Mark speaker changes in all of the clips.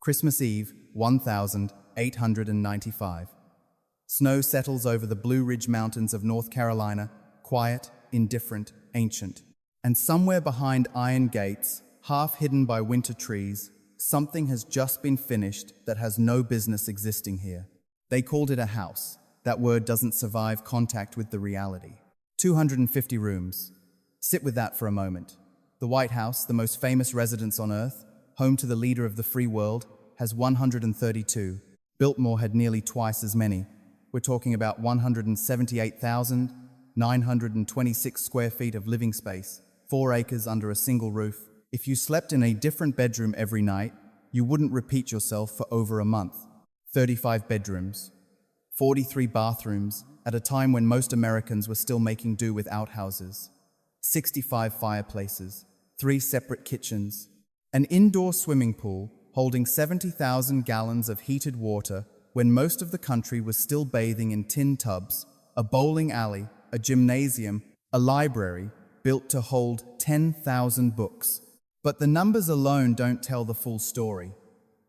Speaker 1: Christmas Eve, 1895. Snow settles over the Blue Ridge Mountains of North Carolina, quiet, indifferent, ancient. And somewhere behind iron gates, half hidden by winter trees, something has just been finished that has no business existing here. They called it a house. That word doesn't survive contact with the reality. 250 rooms. Sit with that for a moment. The White House, the most famous residence on Earth, home to the leader of the free world, has 132. Biltmore had nearly twice as many. We're talking about 178,926 square feet of living space, 4 acres under a single roof. If you slept in a different bedroom every night, you wouldn't repeat yourself for over a month. 35 bedrooms, 43 bathrooms, at a time when most Americans were still making do with outhouses. 65 fireplaces, 3 separate kitchens, an indoor swimming pool holding 70,000 gallons of heated water when most of the country was still bathing in tin tubs, a bowling alley, a gymnasium, a library built to hold 10,000 books. But the numbers alone don't tell the full story.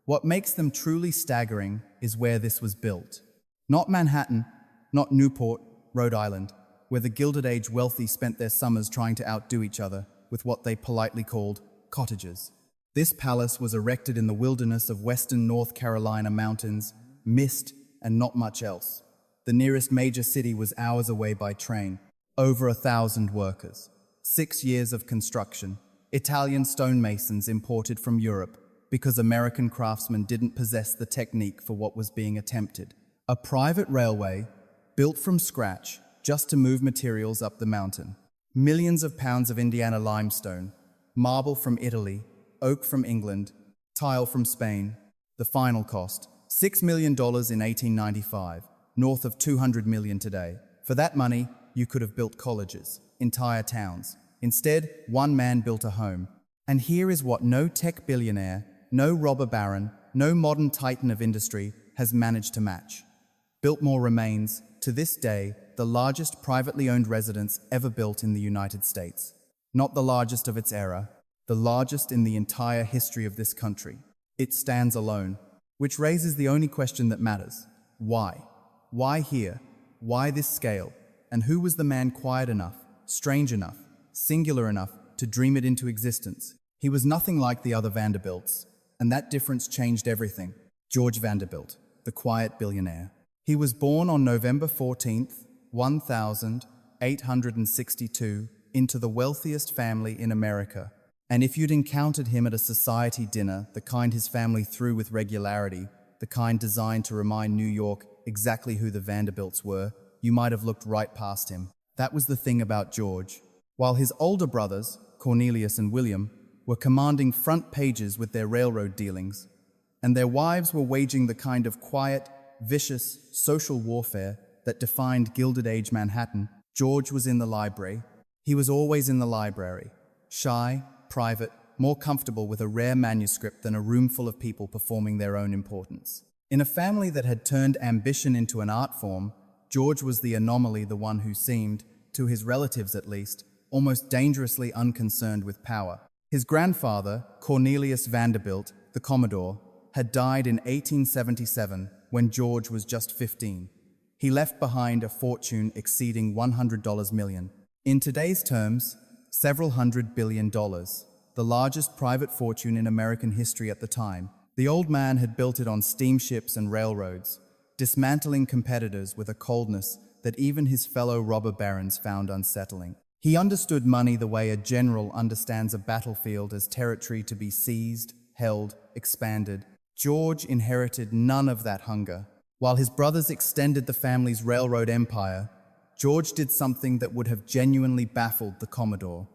Speaker 1: What makes them truly staggering is where this was built. Not Manhattan, not Newport, Rhode Island, where the Gilded Age wealthy spent their summers trying to outdo each other with what they politely called cottages. This palace was erected in the wilderness of western North Carolina mountains, mist, and not much else. The nearest major city was hours away by train. Over 1,000 workers. 6 years of construction. Italian stonemasons imported from Europe because American craftsmen didn't possess the technique for what was being attempted. A private railway built from scratch just to move materials up the mountain. Millions of pounds of Indiana limestone, marble from Italy, oak from England, tile from Spain. The final cost, $6 million in 1895, north of $200 million today. For that money, you could have built colleges, entire towns. Instead, one man built a home. And here is what no tech billionaire, no robber baron, no modern titan of industry has managed to match. Biltmore remains, to this day, the largest privately owned residence ever built in the United States. Not the largest of its era, the largest in the entire history of this country. It stands alone, which raises the only question that matters. Why? Why here? Why this scale? And who was the man quiet enough, strange enough, singular enough to dream it into existence? He was nothing like the other Vanderbilts, and that difference changed everything. George Vanderbilt, the quiet billionaire. He was born on November 14th, 1862, into the wealthiest family in America. And if you'd encountered him at a society dinner, the kind his family threw with regularity, the kind designed to remind New York exactly who the Vanderbilts were, you might have looked right past him. That was the thing about George. While his older brothers, Cornelius and William, were commanding front pages with their railroad dealings, and their wives were waging the kind of quiet, vicious, social warfare that defined Gilded Age Manhattan, George was in the library. He was always in the library, shy, private, more comfortable with a rare manuscript than a room full of people performing their own importance. In a family that had turned ambition into an art form, George was the anomaly, the one who seemed, to his relatives at least, almost dangerously unconcerned with power. His grandfather, Cornelius Vanderbilt, the Commodore, had died in 1877 when George was just 15. He left behind a fortune exceeding $100 million. In today's terms, several $100 billion, the largest private fortune in American history at the time. The old man had built it on steamships and railroads, dismantling competitors with a coldness that even his fellow robber barons found unsettling. He understood money the way a general understands a battlefield as territory to be seized, held, expanded. George inherited none of that hunger. While his brothers extended the family's railroad empire, George did something that would have genuinely baffled the Commodore.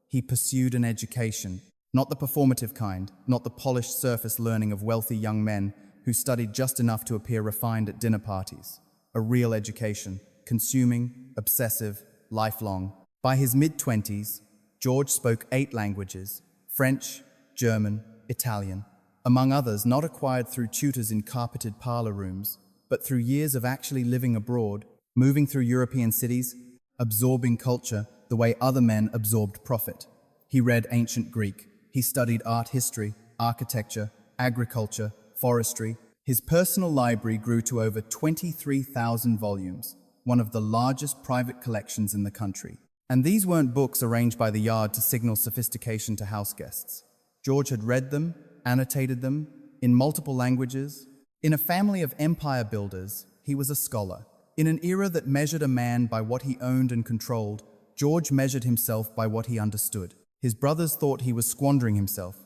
Speaker 1: He pursued an education, not the performative kind, not the polished surface learning of wealthy young men who studied just enough to appear refined at dinner parties. A real education, consuming, obsessive, lifelong. By his mid-20s, George spoke 8 languages: French, German, Italian, among others not acquired through tutors in carpeted parlor rooms, but through years of actually living abroad, moving through European cities, absorbing culture the way other men absorbed profit. He read ancient Greek. He studied art history, architecture, agriculture, forestry, his personal library grew to over 23,000 volumes, one of the largest private collections in the country. And these weren't books arranged by the yard to signal sophistication to house guests. George had read them, annotated them, in multiple languages. In a family of empire builders, he was a scholar. In an era that measured a man by what he owned and controlled, George measured himself by what he understood. His brothers thought he was squandering himself.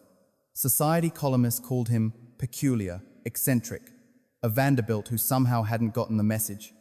Speaker 1: Society columnists called him peculiar, eccentric, a Vanderbilt who somehow hadn't gotten the message.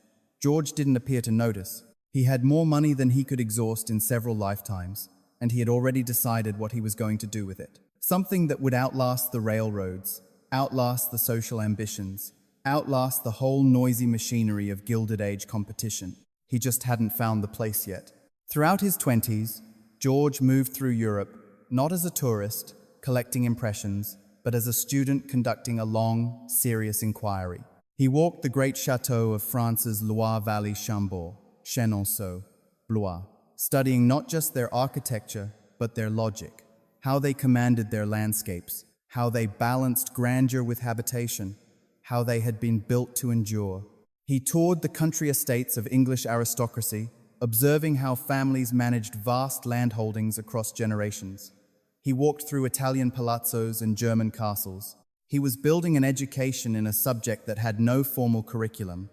Speaker 1: George didn't appear to notice. He had more money than he could exhaust in several lifetimes, and he had already decided what he was going to do with it. Something that would outlast the railroads, outlast the social ambitions, outlast the whole noisy machinery of Gilded Age competition. He just hadn't found the place yet. Throughout his 20s, George moved through Europe, not as a tourist, collecting impressions, but as a student conducting a long, serious inquiry. He walked the great chateaux of France's Loire Valley Chambord, Chenonceau, Blois, studying not just their architecture, but their logic, how they commanded their landscapes, how they balanced grandeur with habitation, how they had been built to endure. He toured the country estates of English aristocracy, observing how families managed vast landholdings across generations. He walked through Italian palazzos and German castles. He was building an education in a subject that had no formal curriculum: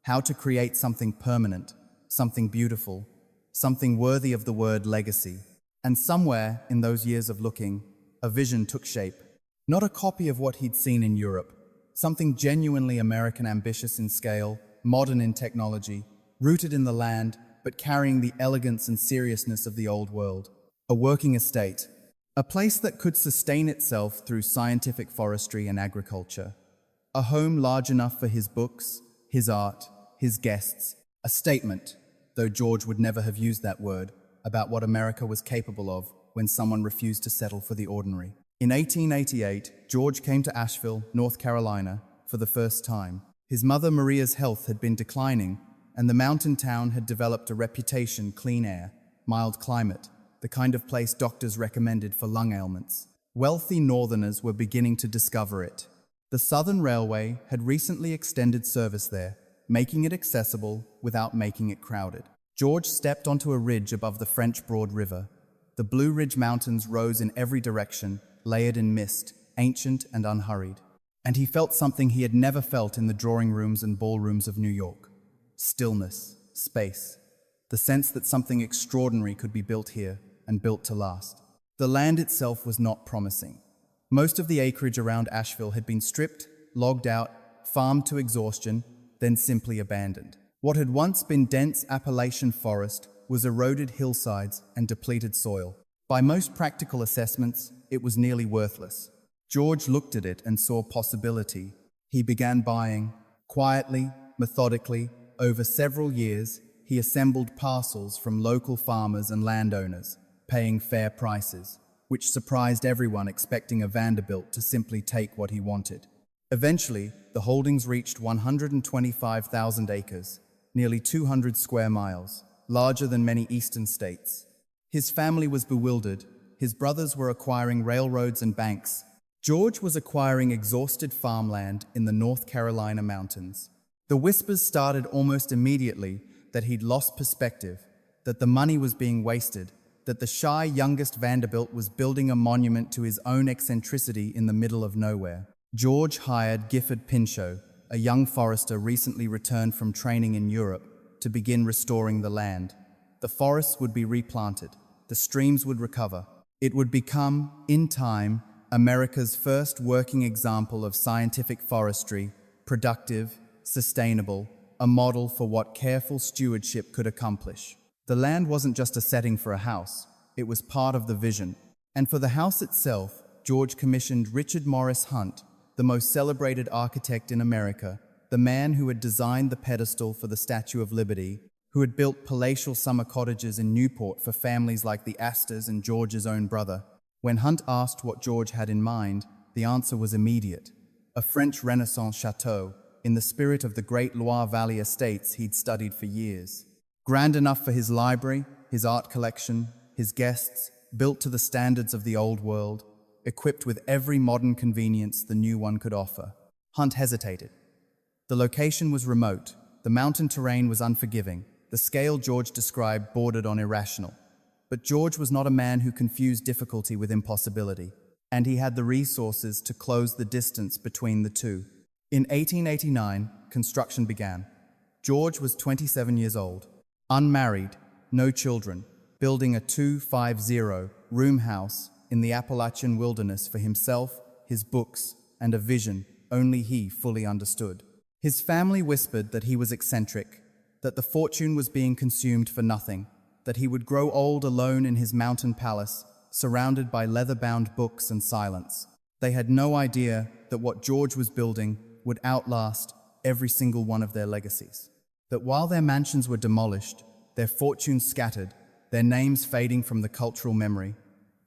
Speaker 1: how to create something permanent, something beautiful, something worthy of the word legacy. And somewhere in those years of looking, a vision took shape. Not a copy of what he'd seen in Europe, something genuinely American, ambitious in scale, modern in technology, rooted in the land, but carrying the elegance and seriousness of the old world. A working estate, a place that could sustain itself through scientific forestry and agriculture. A home large enough for his books, his art, his guests. A statement, though George would never have used that word, about what America was capable of when someone refused to settle for the ordinary. In 1888, George came to Asheville, North Carolina, for the first time. His mother Maria's health had been declining, and the mountain town had developed a reputation: clean air, mild climate, the kind of place doctors recommended for lung ailments. Wealthy Northerners were beginning to discover it. The Southern Railway had recently extended service there, making it accessible without making it crowded. George stepped onto a ridge above the French Broad River. The Blue Ridge Mountains rose in every direction, layered in mist, ancient and unhurried. And he felt something he had never felt in the drawing rooms and ballrooms of New York. Stillness, space, the sense that something extraordinary could be built here, and built to last. The land itself was not promising. Most of the acreage around Asheville had been stripped, logged out, farmed to exhaustion, then simply abandoned. What had once been dense Appalachian forest was eroded hillsides and depleted soil. By most practical assessments, it was nearly worthless. George looked at it and saw possibility. He began buying. Quietly, methodically, over several years, he assembled parcels from local farmers and landowners, paying fair prices, which surprised everyone expecting a Vanderbilt to simply take what he wanted. Eventually, the holdings reached 125,000 acres, nearly 200 square miles, larger than many eastern states. His family was bewildered. His brothers were acquiring railroads and banks. George was acquiring exhausted farmland in the North Carolina mountains. The whispers started almost immediately that he'd lost perspective, that the money was being wasted, that the shy youngest Vanderbilt was building a monument to his own eccentricity in the middle of nowhere. George hired Gifford Pinchot, a young forester recently returned from training in Europe, to begin restoring the land. The forests would be replanted. The streams would recover. It would become, in time, America's first working example of scientific forestry, productive, sustainable, a model for what careful stewardship could accomplish. The land wasn't just a setting for a house, it was part of the vision. And for the house itself, George commissioned Richard Morris Hunt, the most celebrated architect in America, the man who had designed the pedestal for the Statue of Liberty, who had built palatial summer cottages in Newport for families like the Astors and George's own brother. When Hunt asked what George had in mind, the answer was immediate: a French Renaissance chateau, in the spirit of the great Loire Valley estates he'd studied for years. Grand enough for his library, his art collection, his guests, built to the standards of the old world. equipped with every modern convenience the new one could offer. Hunt hesitated. The location was remote, the mountain terrain was unforgiving, the scale George described bordered on irrational. But George was not a man who confused difficulty with impossibility, and he had the resources to close the distance between the two. In 1889, construction began. George was 27 years old, unmarried, no children, building a 250-room house in the Appalachian wilderness for himself, his books, and a vision only he fully understood. His family whispered that he was eccentric, that the fortune was being consumed for nothing, that he would grow old alone in his mountain palace, surrounded by leather-bound books and silence. They had no idea that what George was building would outlast every single one of their legacies. That while their mansions were demolished, their fortunes scattered, their names fading from the cultural memory,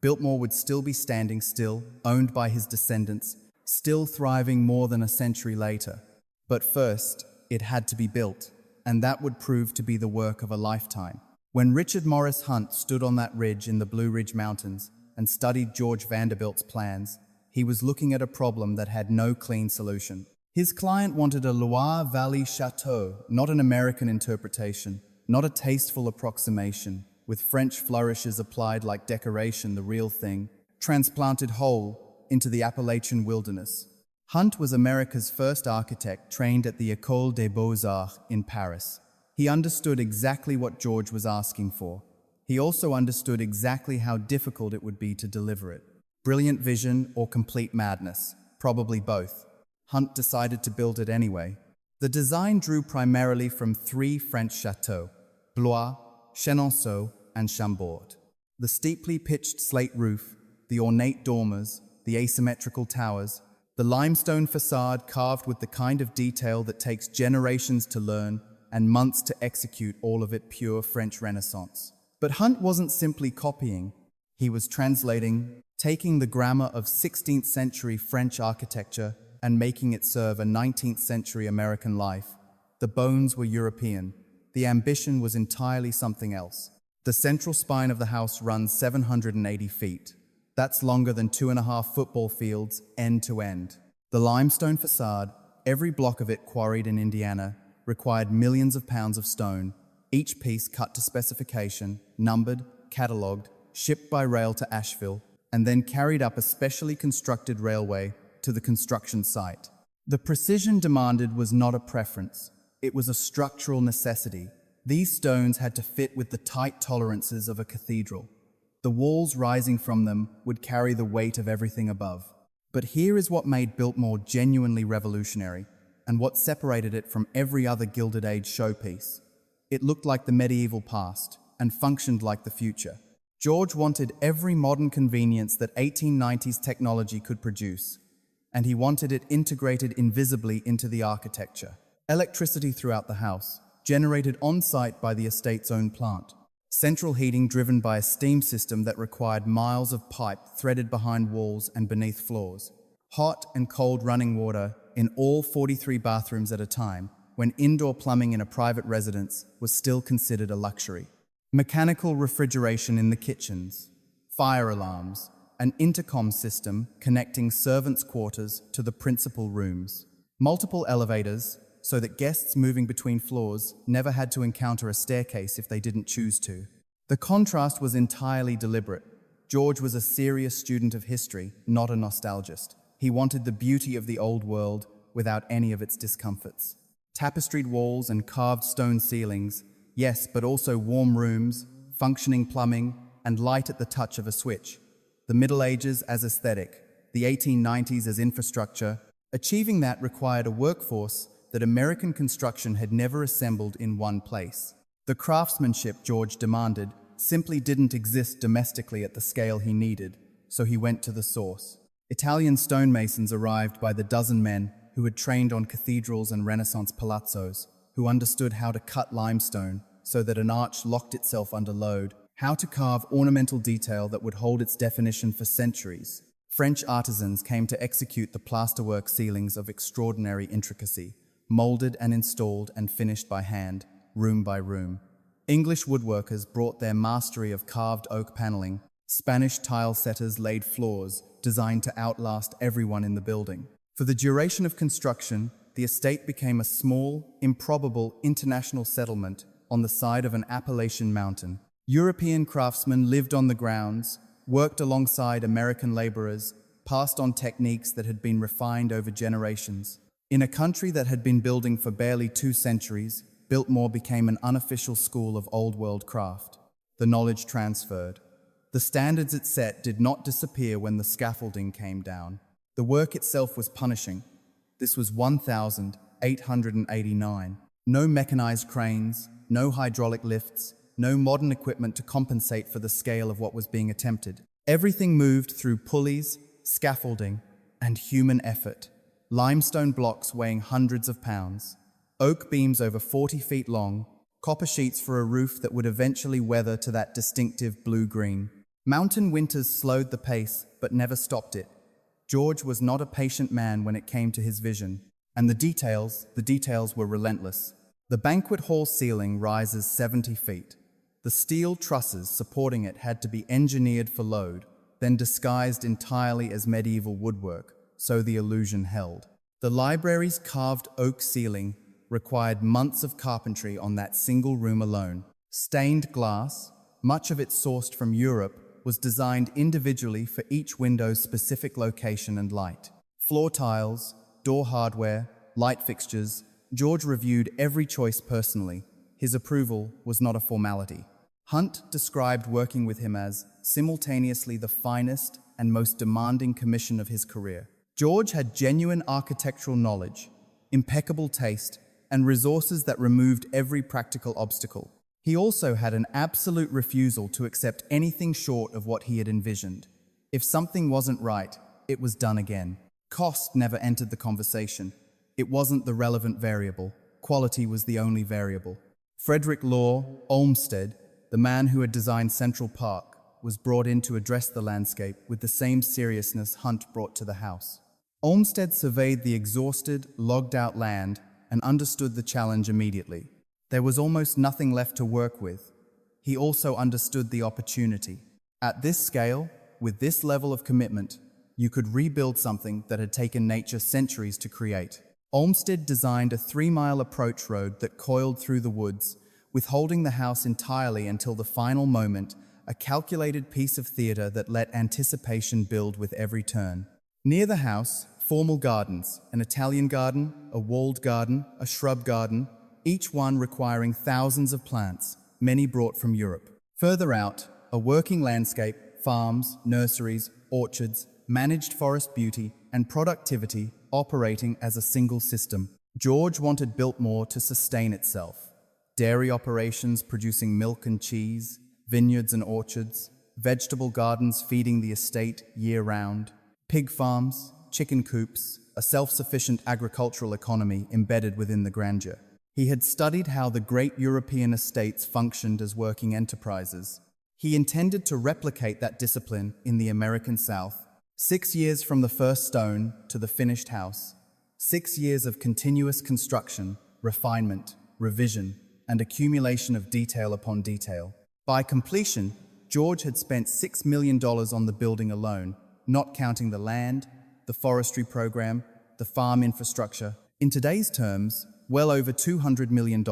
Speaker 1: Biltmore would still be standing still, owned by his descendants, still thriving more than a century later. But first, it had to be built, and that would prove to be the work of a lifetime. When Richard Morris Hunt stood on that ridge in the Blue Ridge Mountains and studied George Vanderbilt's plans, he was looking at a problem that had no clean solution. His client wanted a Loire Valley chateau, not an American interpretation, not a tasteful approximation, with French flourishes applied like decoration, the real thing, transplanted whole into the Appalachian wilderness. Hunt was America's first architect trained at the École des Beaux-Arts in Paris. He understood exactly what George was asking for. He also understood exactly how difficult it would be to deliver it. Brilliant vision or complete madness? Probably both. Hunt decided to build it anyway. The design drew primarily from three French chateaux, Blois, Chenonceau, and Chambord. The steeply pitched slate roof, the ornate dormers, the asymmetrical towers, the limestone facade carved with the kind of detail that takes generations to learn and months to execute, all of it pure French Renaissance. But Hunt wasn't simply copying. He was translating, taking the grammar of 16th century French architecture and making it serve a 19th century American life. The bones were European. The ambition was entirely something else. The central spine of the house runs 780 feet. That's longer than 2.5 football fields, end to end. The limestone facade, every block of it quarried in Indiana, required millions of pounds of stone, each piece cut to specification, numbered, catalogued, shipped by rail to Asheville, and then carried up a specially constructed railway to the construction site. The precision demanded was not a preference. It was a structural necessity. These stones had to fit with the tight tolerances of a cathedral. The walls rising from them would carry the weight of everything above. But here is what made Biltmore genuinely revolutionary, and what separated it from every other Gilded Age showpiece. It looked like the medieval past, and functioned like the future. George wanted every modern convenience that 1890s technology could produce, and he wanted it integrated invisibly into the architecture. Electricity throughout the house, generated on-site by the estate's own plant. Central heating driven by a steam system that required miles of pipe threaded behind walls and beneath floors. Hot and cold running water in all 43 bathrooms at a time, when indoor plumbing in a private residence was still considered a luxury. Mechanical refrigeration in the kitchens. Fire alarms. An intercom system connecting servants' quarters to the principal rooms. Multiple elevators, so that guests moving between floors never had to encounter a staircase if they didn't choose to. The contrast was entirely deliberate. George was a serious student of history, not a nostalgist. He wanted the beauty of the old world without any of its discomforts. Tapestried walls and carved stone ceilings, yes, but also warm rooms, functioning plumbing, and light at the touch of a switch. The Middle Ages as aesthetic, the 1890s as infrastructure. Achieving that required a workforce that American construction had never assembled in one place. The craftsmanship George demanded simply didn't exist domestically at the scale he needed, so he went to the source. Italian stonemasons arrived by the dozen men who had trained on cathedrals and Renaissance palazzos, who understood how to cut limestone so that an arch locked itself under load, how to carve ornamental detail that would hold its definition for centuries. French artisans came to execute the plasterwork ceilings of extraordinary intricacy, molded and installed and finished by hand, room by room. English woodworkers brought their mastery of carved oak paneling, Spanish tile setters laid floors designed to outlast everyone in the building. For the duration of construction, the estate became a small, improbable international settlement on the side of an Appalachian mountain. European craftsmen lived on the grounds, worked alongside American laborers, passed on techniques that had been refined over generations. In a country that had been building for barely 2 centuries, Biltmore became an unofficial school of old world craft. The knowledge transferred. The standards it set did not disappear when the scaffolding came down. The work itself was punishing. This was 1889. No mechanized cranes, no hydraulic lifts, no modern equipment to compensate for the scale of what was being attempted. Everything moved through pulleys, scaffolding, and human effort. Limestone blocks weighing hundreds of pounds, oak beams over 40 feet long, copper sheets for a roof that would eventually weather to that distinctive blue-green. Mountain winters slowed the pace, but never stopped it. George was not a patient man when it came to his vision, and the details were relentless. The banquet hall ceiling rises 70 feet. The steel trusses supporting it had to be engineered for load, then disguised entirely as medieval woodwork, so the illusion held. The library's carved oak ceiling required months of carpentry on that single room alone. Stained glass, much of it sourced from Europe, was designed individually for each window's specific location and light. Floor tiles, door hardware, light fixtures, George reviewed every choice personally. His approval was not a formality. Hunt described working with him as simultaneously the finest and most demanding commission of his career. George had genuine architectural knowledge, impeccable taste, and resources that removed every practical obstacle. He also had an absolute refusal to accept anything short of what he had envisioned. If something wasn't right, it was done again. Cost never entered the conversation. It wasn't the relevant variable. Quality was the only variable. Frederick Law Olmsted, the man who had designed Central Park, was brought in to address the landscape with the same seriousness Hunt brought to the house. Olmsted surveyed the exhausted, logged-out land and understood the challenge immediately. There was almost nothing left to work with. He also understood the opportunity. At this scale, with this level of commitment, you could rebuild something that had taken nature centuries to create. Olmsted designed a 3-mile approach road that coiled through the woods, withholding the house entirely until the final moment, a calculated piece of theater that let anticipation build with every turn. Near the house, formal gardens, an Italian garden, a walled garden, a shrub garden, each one requiring thousands of plants, many brought from Europe. Further out, a working landscape, farms, nurseries, orchards, managed forest beauty, and productivity operating as a single system. George wanted Biltmore to sustain itself. Dairy operations producing milk and cheese, vineyards and orchards, vegetable gardens feeding the estate year-round, pig farms, chicken coops, a self-sufficient agricultural economy embedded within the grandeur. He had studied how the great European estates functioned as working enterprises. He intended to replicate that discipline in the American South. 6 years from the first stone to the finished house. 6 years of continuous construction, refinement, revision, and accumulation of detail upon detail. By completion, George had spent $6 million on the building alone, not counting the land, the forestry program, the farm infrastructure. In today's terms, well over $200 million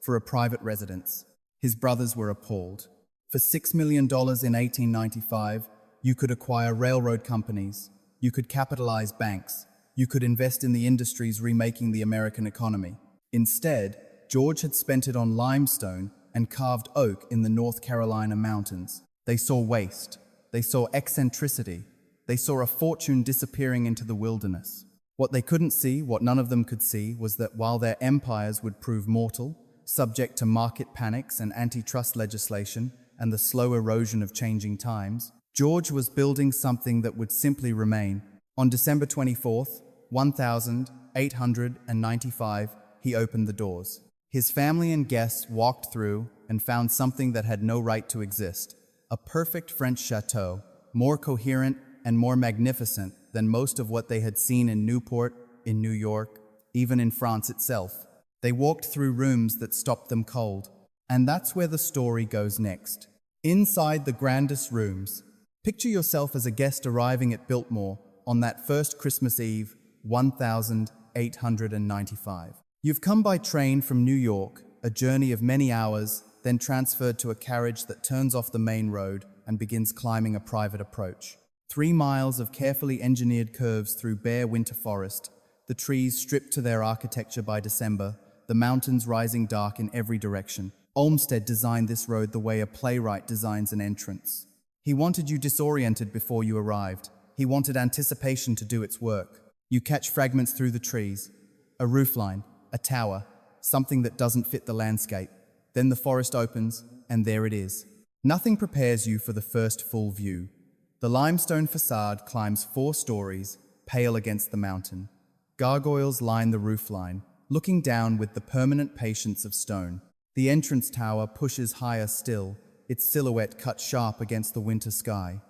Speaker 1: for a private residence. His brothers were appalled. For $6 million in 1895, you could acquire railroad companies, you could capitalize banks, you could invest in the industries remaking the American economy. Instead, George had spent it on limestone and carved oak in the North Carolina mountains. They saw waste, they saw eccentricity, they saw a fortune disappearing into the wilderness. What they couldn't see, what none of them could see, was that while their empires would prove mortal, subject to market panics and antitrust legislation and the slow erosion of changing times, George was building something that would simply remain. On December 24th, 1895, he opened the doors. His family and guests walked through and found something that had no right to exist. A perfect French chateau, more coherent and more magnificent than most of what they had seen in Newport, in New York, even in France itself. They walked through rooms that stopped them cold. And that's where the story goes next. Inside the grandest rooms, Picture yourself as a guest arriving at Biltmore on that first Christmas Eve, 1895. You've come by train from New York, a journey of many hours, then transferred to a carriage that turns off the main road and begins climbing a private approach. 3 miles of carefully engineered curves through bare winter forest, the trees stripped to their architecture by December, the mountains rising dark in every direction. Olmsted designed this road the way a playwright designs an entrance. He wanted you disoriented before you arrived. He wanted anticipation to do its work. You catch fragments through the trees, a roofline, a tower, something that doesn't fit the landscape. Then the forest opens, and there it is. Nothing prepares you for the first full view. The limestone facade climbs 4 stories, pale against the mountain. Gargoyles line the roofline, looking down with the permanent patience of stone. The entrance tower pushes higher still, its silhouette cut sharp against the winter sky.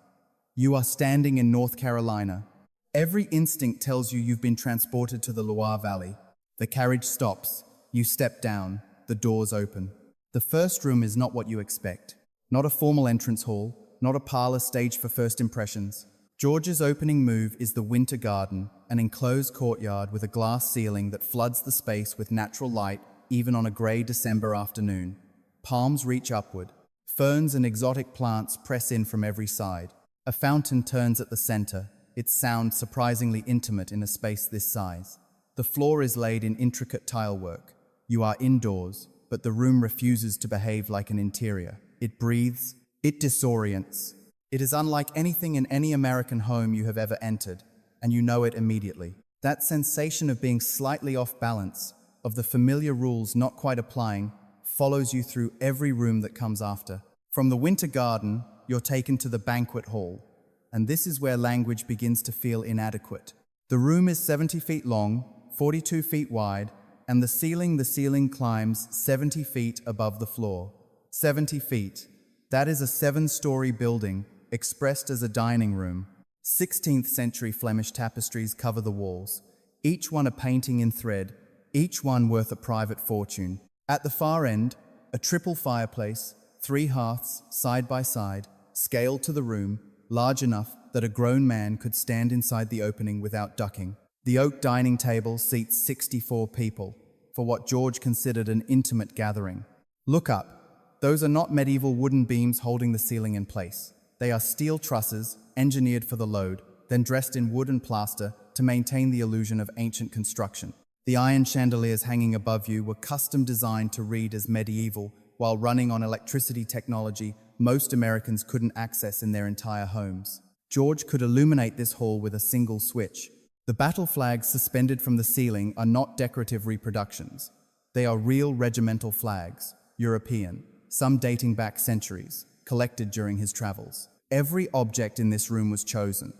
Speaker 1: You are standing in North Carolina. Every instinct tells you you've been transported to the Loire Valley. The carriage stops. You step down. The doors open. The first room is not what you expect. Not a formal entrance hall, not a parlor staged for first impressions. George's opening move is the Winter Garden, an enclosed courtyard with a glass ceiling that floods the space with natural light even on a grey December afternoon. Palms reach upward. Ferns and exotic plants press in from every side. A fountain turns at the center, its sound surprisingly intimate in a space this size. The floor is laid in intricate tilework. You are indoors, but the room refuses to behave like an interior. It breathes. It disorients. It is unlike anything in any American home you have ever entered, and you know it immediately. That sensation of being slightly off balance, of the familiar rules not quite applying, follows you through every room that comes after. From the Winter Garden, you're taken to the banquet hall, and this is where language begins to feel inadequate. The room is 70 feet long, 42 feet wide, and the ceiling climbs 70 feet above the floor. 70 feet. That is a 7-story building, expressed as a dining room. 16th century Flemish tapestries cover the walls, each one a painting in thread, each one worth a private fortune. At the far end, a triple fireplace, 3 hearths side by side, scaled to the room, large enough that a grown man could stand inside the opening without ducking. The oak dining table seats 64 people, for what George considered an intimate gathering. Look up. Those are not medieval wooden beams holding the ceiling in place. They are steel trusses, engineered for the load, then dressed in wood and plaster to maintain the illusion of ancient construction. The iron chandeliers hanging above you were custom designed to read as medieval while running on electricity technology most Americans couldn't access in their entire homes. George could illuminate this hall with a single switch. The battle flags suspended from the ceiling are not decorative reproductions. They are real regimental flags, European, some dating back centuries, collected during his travels. Every object in this room was chosen.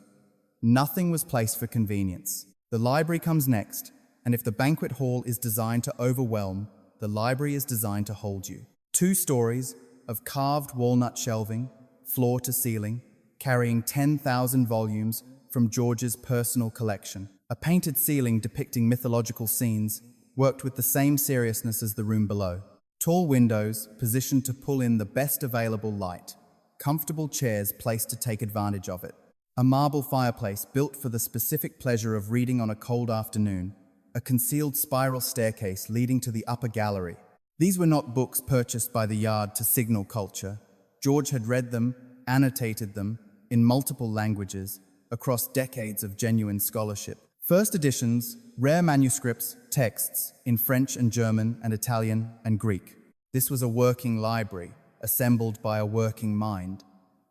Speaker 1: Nothing was placed for convenience. The library comes next, and if the banquet hall is designed to overwhelm, the library is designed to hold you. 2 stories of carved walnut shelving, floor to ceiling, carrying 10,000 volumes from George's personal collection. A painted ceiling depicting mythological scenes, worked with the same seriousness as the room below. Tall windows positioned to pull in the best available light. Comfortable chairs placed to take advantage of it. A marble fireplace built for the specific pleasure of reading on a cold afternoon. A concealed spiral staircase leading to the upper gallery. These were not books purchased by the yard to signal culture. George had read them, annotated them, in multiple languages, across decades of genuine scholarship. First editions, rare manuscripts, texts, in French and German and Italian and Greek. This was a working library, assembled by a working mind,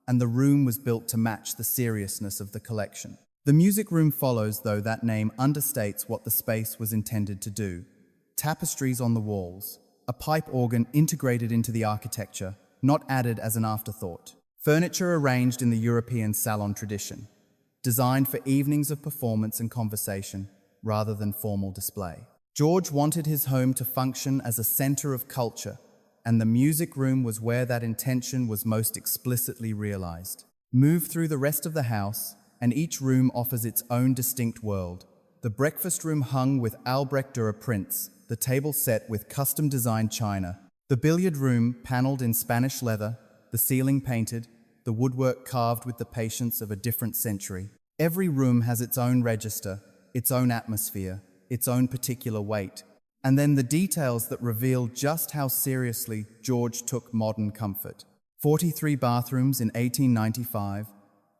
Speaker 1: and the room was built to match the seriousness of the collection. The music room follows, though that name understates what the space was intended to do. Tapestries on the walls, a pipe organ integrated into the architecture, not added as an afterthought. Furniture arranged in the European salon tradition, designed for evenings of performance and conversation, rather than formal display. George wanted his home to function as a center of culture, and the music room was where that intention was most explicitly realized. Move through the rest of the house, and each room offers its own distinct world. The breakfast room hung with Albrecht Dürer prints, the table set with custom-designed china. The billiard room paneled in Spanish leather, the ceiling painted, the woodwork carved with the patience of a different century. Every room has its own register, its own atmosphere, its own particular weight. And then the details that reveal just how seriously George took modern comfort. 43 bathrooms in 1895,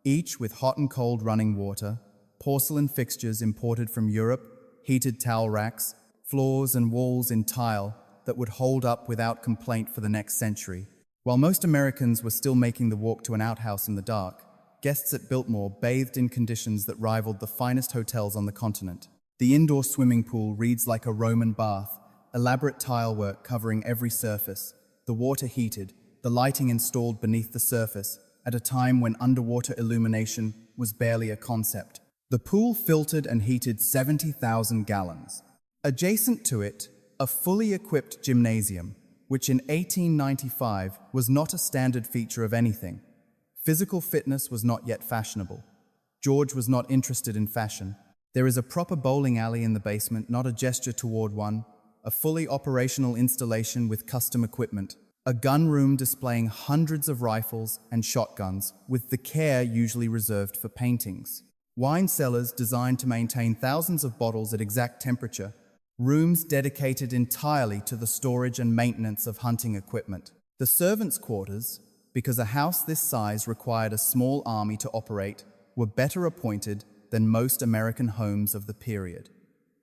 Speaker 1: each with hot and cold running water, porcelain fixtures imported from Europe, heated towel racks, floors and walls in tile that would hold up without complaint for the next century. While most Americans were still making the walk to an outhouse in the dark, guests at Biltmore bathed in conditions that rivaled the finest hotels on the continent. The indoor swimming pool reads like a Roman bath, elaborate tile work covering every surface, the water heated, the lighting installed beneath the surface, at a time when underwater illumination was barely a concept. The pool filtered and heated 70,000 gallons. Adjacent to it, a fully equipped gymnasium, which in 1895 was not a standard feature of anything. Physical fitness was not yet fashionable. George was not interested in fashion. There is a proper bowling alley in the basement, not a gesture toward one, a fully operational installation with custom equipment, a gun room displaying hundreds of rifles and shotguns, with the care usually reserved for paintings. Wine cellars designed to maintain thousands of bottles at exact temperature, rooms dedicated entirely to the storage and maintenance of hunting equipment. The servants' quarters, because a house this size required a small army to operate, were better appointed than most American homes of the period.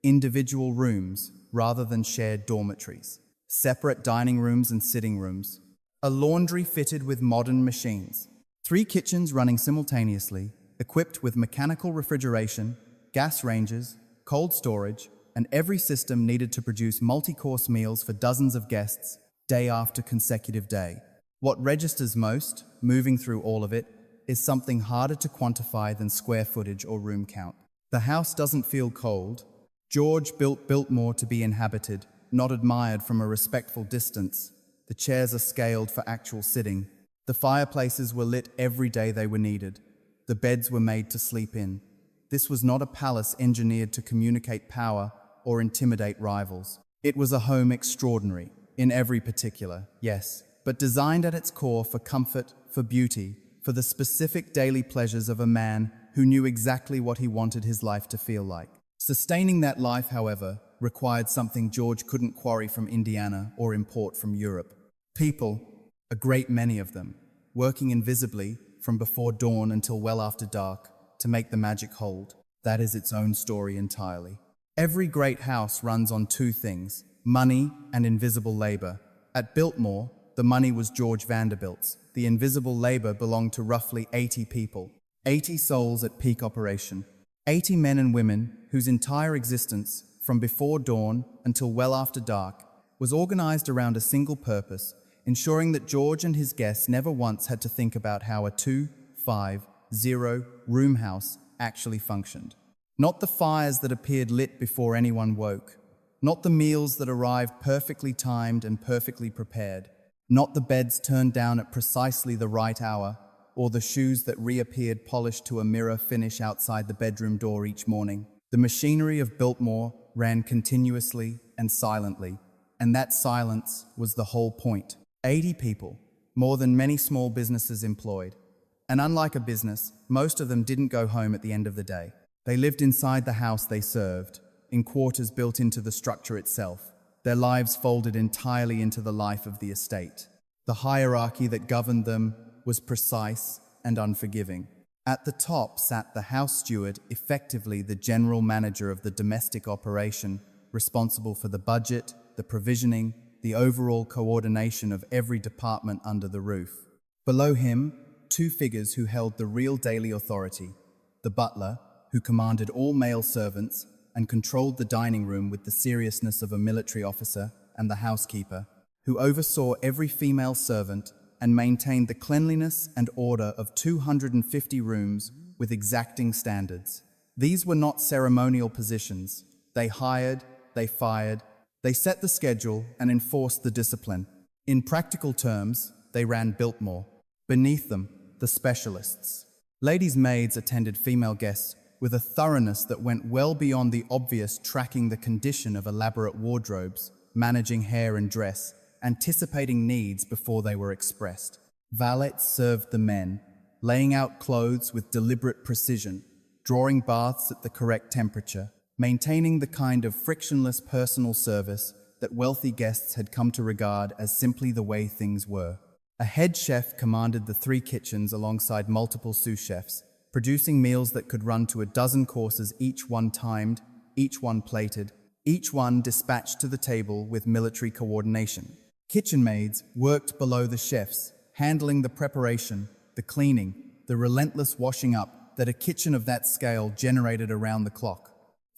Speaker 1: Individual rooms rather than shared dormitories, separate dining rooms and sitting rooms, a laundry fitted with modern machines, 3 kitchens running simultaneously, equipped with mechanical refrigeration, gas ranges, cold storage, and every system needed to produce multi-course meals for dozens of guests, day after consecutive day. What registers most, moving through all of it, is something harder to quantify than square footage or room count. The house doesn't feel cold. George built Biltmore to be inhabited, not admired from a respectful distance. The chairs are scaled for actual sitting. The fireplaces were lit every day they were needed. The beds were made to sleep in. This was not a palace engineered to communicate power or intimidate rivals. It was a home extraordinary, in every particular, yes, but designed at its core for comfort, for beauty, for the specific daily pleasures of a man who knew exactly what he wanted his life to feel like. Sustaining that life, however, required something George couldn't quarry from Indiana or import from Europe. People, a great many of them, working invisibly from before dawn until well after dark to make the magic hold. That is its own story entirely. Every great house runs on 2 things, money and invisible labor. At Biltmore, the money was George Vanderbilt's. The invisible labor belonged to roughly 80 people, 80 souls at peak operation, 80 men and women whose entire existence, from before dawn until well after dark, was organized around a single purpose, ensuring that George and his guests never once had to think about how a 2-5-0 room house actually functioned. Not the fires that appeared lit before anyone woke, not the meals that arrived perfectly timed and perfectly prepared, not the beds turned down at precisely the right hour, or the shoes that reappeared polished to a mirror finish outside the bedroom door each morning. The machinery of Biltmore ran continuously and silently, and that silence was the whole point. 80 people, more than many small businesses employed. And unlike a business, most of them didn't go home at the end of the day. They lived inside the house they served, in quarters built into the structure itself. Their lives folded entirely into the life of the estate. The hierarchy that governed them was precise and unforgiving. At the top sat the house steward, effectively the general manager of the domestic operation, responsible for the budget, the provisioning, the overall coordination of every department under the roof. Below him, 2 figures who held the real daily authority: the butler, who commanded all male servants and controlled the dining room with the seriousness of a military officer, and the housekeeper, who oversaw every female servant and maintained the cleanliness and order of 250 rooms with exacting standards. These were not ceremonial positions. They hired, they fired, they set the schedule and enforced the discipline. In practical terms, they ran Biltmore. Beneath them, the specialists. Ladies' maids attended female guests with a thoroughness that went well beyond the obvious, tracking the condition of elaborate wardrobes, managing hair and dress, anticipating needs before they were expressed. Valets served the men, laying out clothes with deliberate precision, drawing baths at the correct temperature, maintaining the kind of frictionless personal service that wealthy guests had come to regard as simply the way things were. A head chef commanded the 3 kitchens alongside multiple sous chefs, producing meals that could run to a dozen courses, each one timed, each one plated, each one dispatched to the table with military coordination. Kitchen maids worked below the chefs, handling the preparation, the cleaning, the relentless washing up that a kitchen of that scale generated around the clock.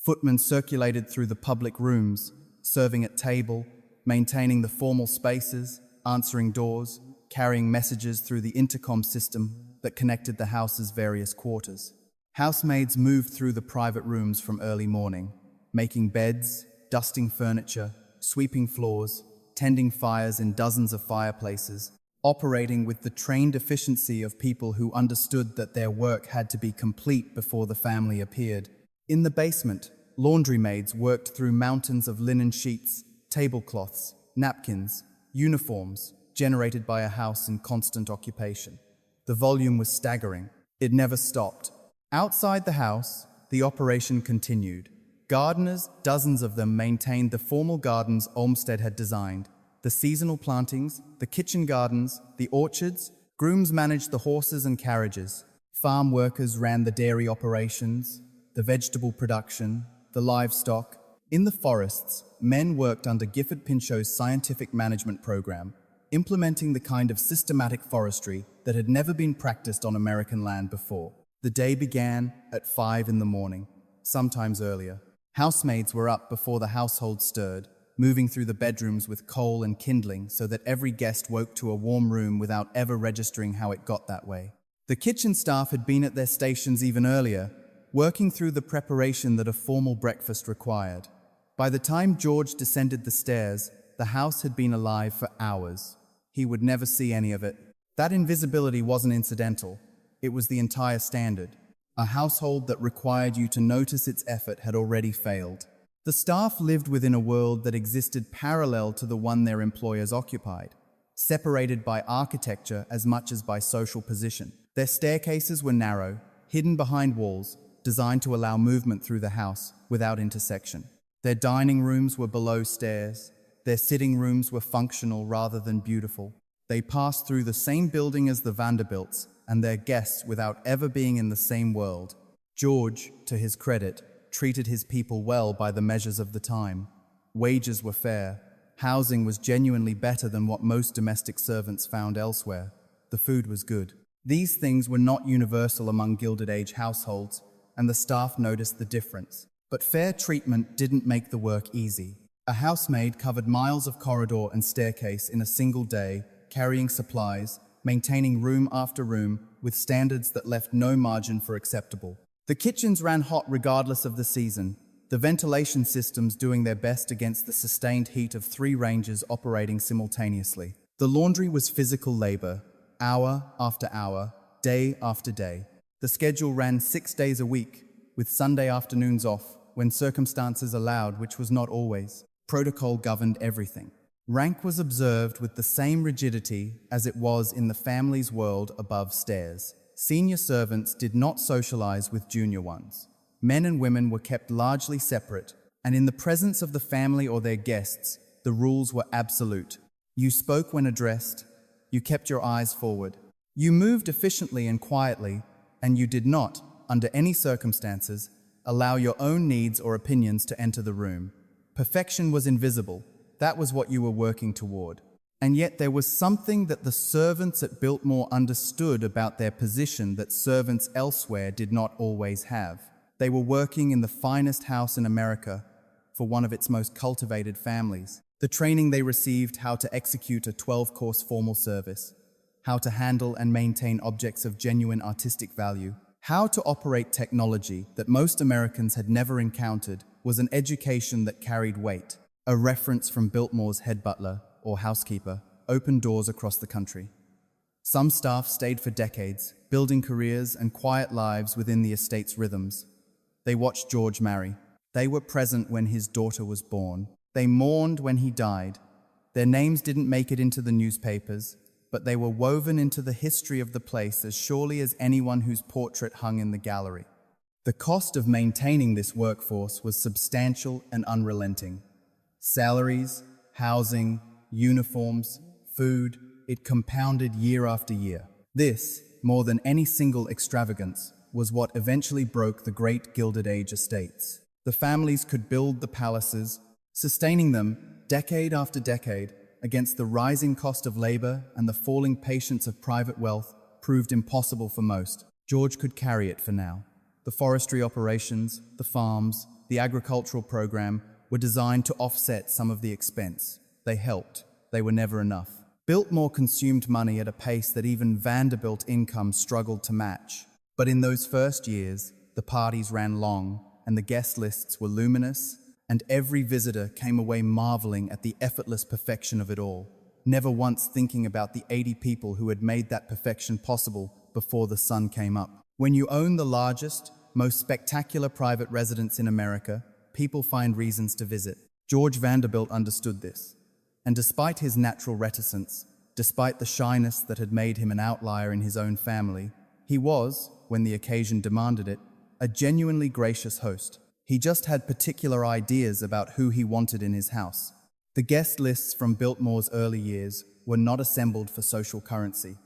Speaker 1: Footmen circulated through the public rooms, serving at table, maintaining the formal spaces, answering doors, carrying messages through the intercom system that connected the house's various quarters. Housemaids moved through the private rooms from early morning, making beds, dusting furniture, sweeping floors, tending fires in dozens of fireplaces, operating with the trained efficiency of people who understood that their work had to be complete before the family appeared. In the basement, laundry maids worked through mountains of linen sheets, tablecloths, napkins, uniforms, generated by a house in constant occupation. The volume was staggering. It never stopped. Outside the house, the operation continued. Gardeners, dozens of them, maintained the formal gardens Olmsted had designed. The seasonal plantings, the kitchen gardens, the orchards. Grooms managed the horses and carriages. Farm workers ran the dairy operations, the vegetable production, the livestock. In the forests, men worked under Gifford Pinchot's scientific management program, implementing the kind of systematic forestry that had never been practiced on American land before. The day began at 5 in the morning, sometimes earlier. Housemaids were up before the household stirred, moving through the bedrooms with coal and kindling so that every guest woke to a warm room without ever registering how it got that way. The kitchen staff had been at their stations even earlier, working through the preparation that a formal breakfast required. By the time George descended the stairs, the house had been alive for hours. He would never see any of it. That invisibility wasn't incidental. It was the entire standard. A household that required you to notice its effort had already failed. The staff lived within a world that existed parallel to the one their employers occupied, separated by architecture as much as by social position. Their staircases were narrow, hidden behind walls, designed to allow movement through the house without intersection. Their dining rooms were below stairs. Their sitting rooms were functional rather than beautiful. They passed through the same building as the Vanderbilts and their guests without ever being in the same world. George, to his credit, treated his people well by the measures of the time. Wages were fair. Housing was genuinely better than what most domestic servants found elsewhere. The food was good. These things were not universal among Gilded Age households, and the staff noticed the difference. But fair treatment didn't make the work easy. A housemaid covered miles of corridor and staircase in a single day, carrying supplies, maintaining room after room, with standards that left no margin for acceptable. The kitchens ran hot regardless of the season, the ventilation systems doing their best against the sustained heat of 3 ranges operating simultaneously. The laundry was physical labor, hour after hour, day after day. The schedule ran 6 days a week, with Sunday afternoons off, when circumstances allowed, which was not always. Protocol governed everything. Rank was observed with the same rigidity as it was in the family's world above stairs. Senior servants did not socialize with junior ones. Men and women were kept largely separate, and in the presence of the family or their guests, the rules were absolute. You spoke when addressed, you kept your eyes forward. You moved efficiently and quietly, and you did not, under any circumstances, allow your own needs or opinions to enter the room. Perfection was invisible. That was what you were working toward. And yet there was something that the servants at Biltmore understood about their position that servants elsewhere did not always have. They were working in the finest house in America for one of its most cultivated families. The training they received, how to execute a 12-course formal service, how to handle and maintain objects of genuine artistic value, how to operate technology that most Americans had never encountered, was an education that carried weight. A reference from Biltmore's head butler, or housekeeper, opened doors across the country. Some staff stayed for decades, building careers and quiet lives within the estate's rhythms. They watched George marry. They were present when his daughter was born. They mourned when he died. Their names didn't make it into the newspapers, but they were woven into the history of the place as surely as anyone whose portrait hung in the gallery. The cost of maintaining this workforce was substantial and unrelenting. Salaries, housing, uniforms, food, it compounded year after year. This, more than any single extravagance, was what eventually broke the great Gilded Age estates. The families could build the palaces, sustaining them decade after decade against the rising cost of labor, and the falling patience of private wealth proved impossible for most. George could carry it for now. The forestry operations, the farms, the agricultural program were designed to offset some of the expense. They helped. They were never enough. Biltmore consumed money at a pace that even Vanderbilt income struggled to match. But in those first years, the parties ran long, and the guest lists were luminous, and every visitor came away marveling at the effortless perfection of it all, never once thinking about the 80 people who had made that perfection possible before the sun came up. When you own the largest, most spectacular private residence in America, people find reasons to visit. George Vanderbilt understood this. And despite his natural reticence, despite the shyness that had made him an outlier in his own family, he was, when the occasion demanded it, a genuinely gracious host. He just had particular ideas about who he wanted in his house. The guest lists from Biltmore's early years were not assembled for social currency.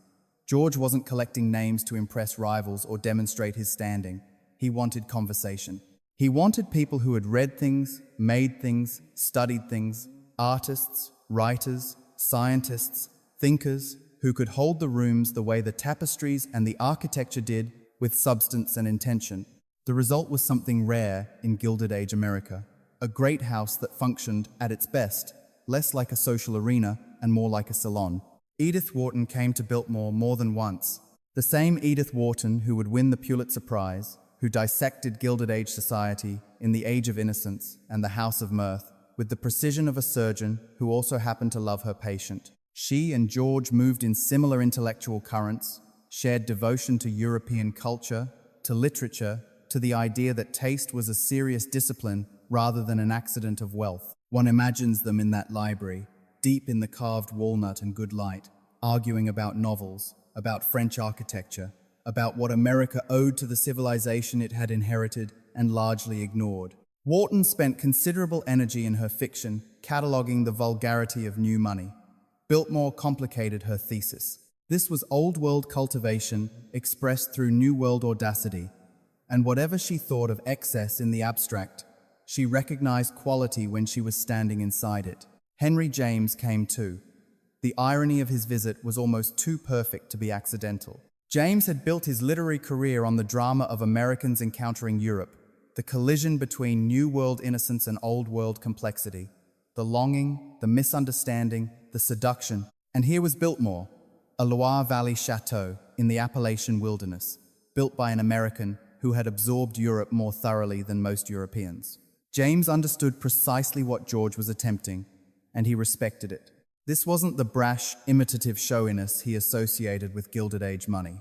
Speaker 1: George wasn't collecting names to impress rivals or demonstrate his standing. He wanted conversation. He wanted people who had read things, made things, studied things, artists, writers, scientists, thinkers, who could hold the rooms the way the tapestries and the architecture did, with substance and intention. The result was something rare in Gilded Age America, a great house that functioned at its best, less like a social arena and more like a salon. Edith Wharton came to Biltmore more than once. The same Edith Wharton who would win the Pulitzer Prize, who dissected Gilded Age society in The Age of Innocence and The House of Mirth, with the precision of a surgeon who also happened to love her patient. She and George moved in similar intellectual currents, shared devotion to European culture, to literature, to the idea that taste was a serious discipline rather than an accident of wealth. One imagines them in that library, deep in the carved walnut and good light, arguing about novels, about French architecture, about what America owed to the civilization it had inherited and largely ignored. Wharton spent considerable energy in her fiction cataloging the vulgarity of new money. Biltmore complicated her thesis. This was Old World cultivation expressed through New World audacity, and whatever she thought of excess in the abstract, she recognized quality when she was standing inside it. Henry James came too. The irony of his visit was almost too perfect to be accidental. James had built his literary career on the drama of Americans encountering Europe, the collision between New World innocence and Old World complexity, the longing, the misunderstanding, the seduction. And here was Biltmore, a Loire Valley chateau in the Appalachian wilderness, built by an American who had absorbed Europe more thoroughly than most Europeans. James understood precisely what George was attempting, and he respected it. This wasn't the brash, imitative showiness he associated with Gilded Age money.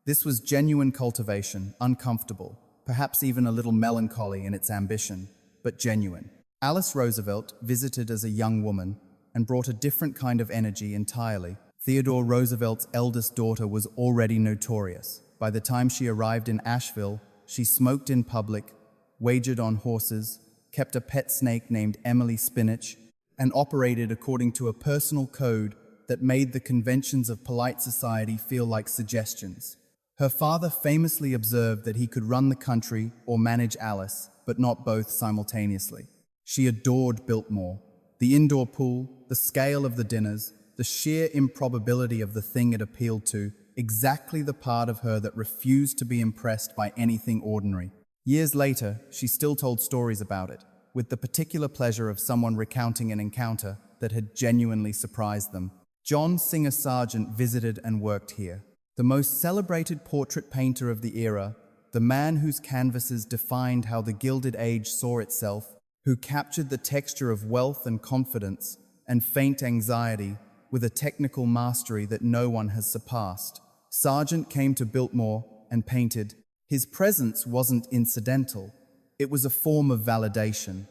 Speaker 1: This was genuine cultivation, uncomfortable, perhaps even a little melancholy in its ambition, but genuine. Alice Roosevelt visited as a young woman and brought a different kind of energy entirely. Theodore Roosevelt's eldest daughter was already notorious. By the time she arrived in Asheville, she smoked in public, wagered on horses, kept a pet snake named Emily Spinach, and operated according to a personal code that made the conventions of polite society feel like suggestions. Her father famously observed that he could run the country or manage Alice, but not both simultaneously. She adored Biltmore. The indoor pool, the scale of the dinners, the sheer improbability of the thing it appealed to, exactly the part of her that refused to be impressed by anything ordinary. Years later, she still told stories about it, with the particular pleasure of someone recounting an encounter that had genuinely surprised them. John Singer Sargent visited and worked here. The most celebrated portrait painter of the era, the man whose canvases defined how the Gilded Age saw itself, who captured the texture of wealth and confidence and faint anxiety with a technical mastery that no one has surpassed. Sargent came to Biltmore and painted. His presence wasn't incidental. It was a form of validation.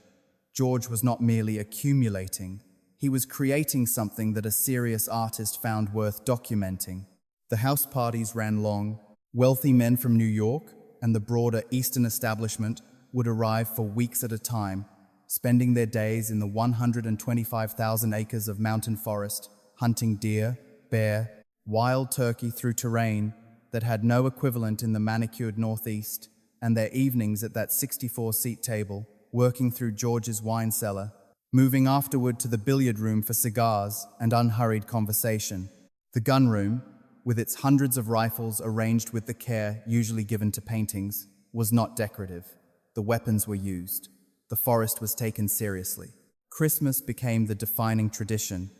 Speaker 1: George was not merely accumulating. He was creating something that a serious artist found worth documenting. The house parties ran long. Wealthy men from New York and the broader Eastern establishment would arrive for weeks at a time, spending their days in the 125,000 acres of mountain forest, hunting deer, bear, wild turkey through terrain that had no equivalent in the manicured Northeast, and their evenings at that 64-seat table, working through George's wine cellar, moving afterward to the billiard room for cigars and unhurried conversation. The gun room, with its hundreds of rifles arranged with the care usually given to paintings, was not decorative. The weapons were used. The forest was taken seriously. Christmas became the defining tradition.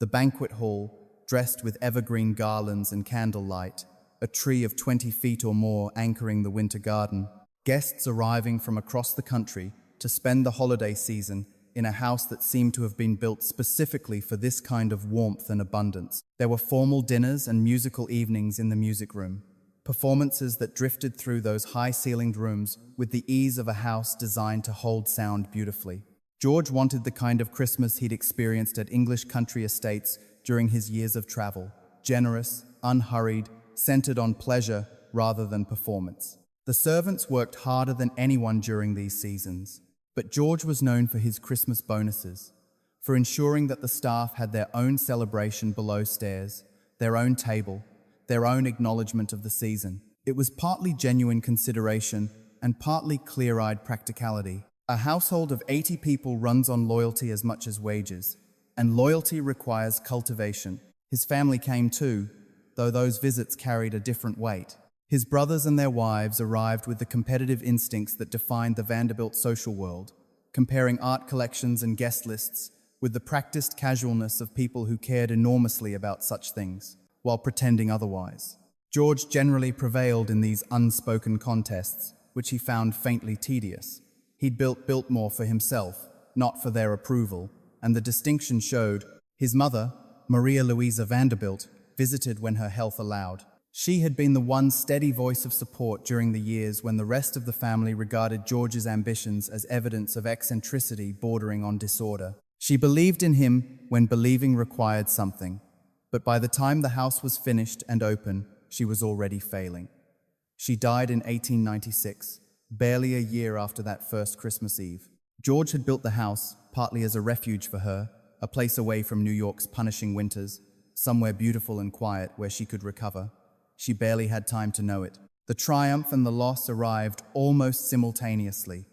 Speaker 1: The banquet hall, dressed with evergreen garlands and candlelight, a tree of 20 feet or more anchoring the winter garden, guests arriving from across the country to spend the holiday season in a house that seemed to have been built specifically for this kind of warmth and abundance. There were formal dinners and musical evenings in the music room, performances that drifted through those high-ceilinged rooms with the ease of a house designed to hold sound beautifully. George wanted the kind of Christmas he'd experienced at English country estates during his years of travel, generous, unhurried, centered on pleasure rather than performance. The servants worked harder than anyone during these seasons. But George was known for his Christmas bonuses, for ensuring that the staff had their own celebration below stairs, their own table, their own acknowledgement of the season. It was partly genuine consideration and partly clear-eyed practicality. A household of 80 people runs on loyalty as much as wages, and loyalty requires cultivation. His family came too, though those visits carried a different weight. His brothers and their wives arrived with the competitive instincts that defined the Vanderbilt social world, comparing art collections and guest lists with the practiced casualness of people who cared enormously about such things, while pretending otherwise. George generally prevailed in these unspoken contests, which he found faintly tedious. He'd built Biltmore for himself, not for their approval, and the distinction showed. His mother, Maria Louisa Vanderbilt, visited when her health allowed. She had been the one steady voice of support during the years when the rest of the family regarded George's ambitions as evidence of eccentricity bordering on disorder. She believed in him when believing required something, but by the time the house was finished and open, she was already failing. She died in 1896, barely a year after that first Christmas Eve. George had built the house partly as a refuge for her, a place away from New York's punishing winters, somewhere beautiful and quiet where she could recover. She barely had time to know it. The triumph and the loss arrived almost simultaneously,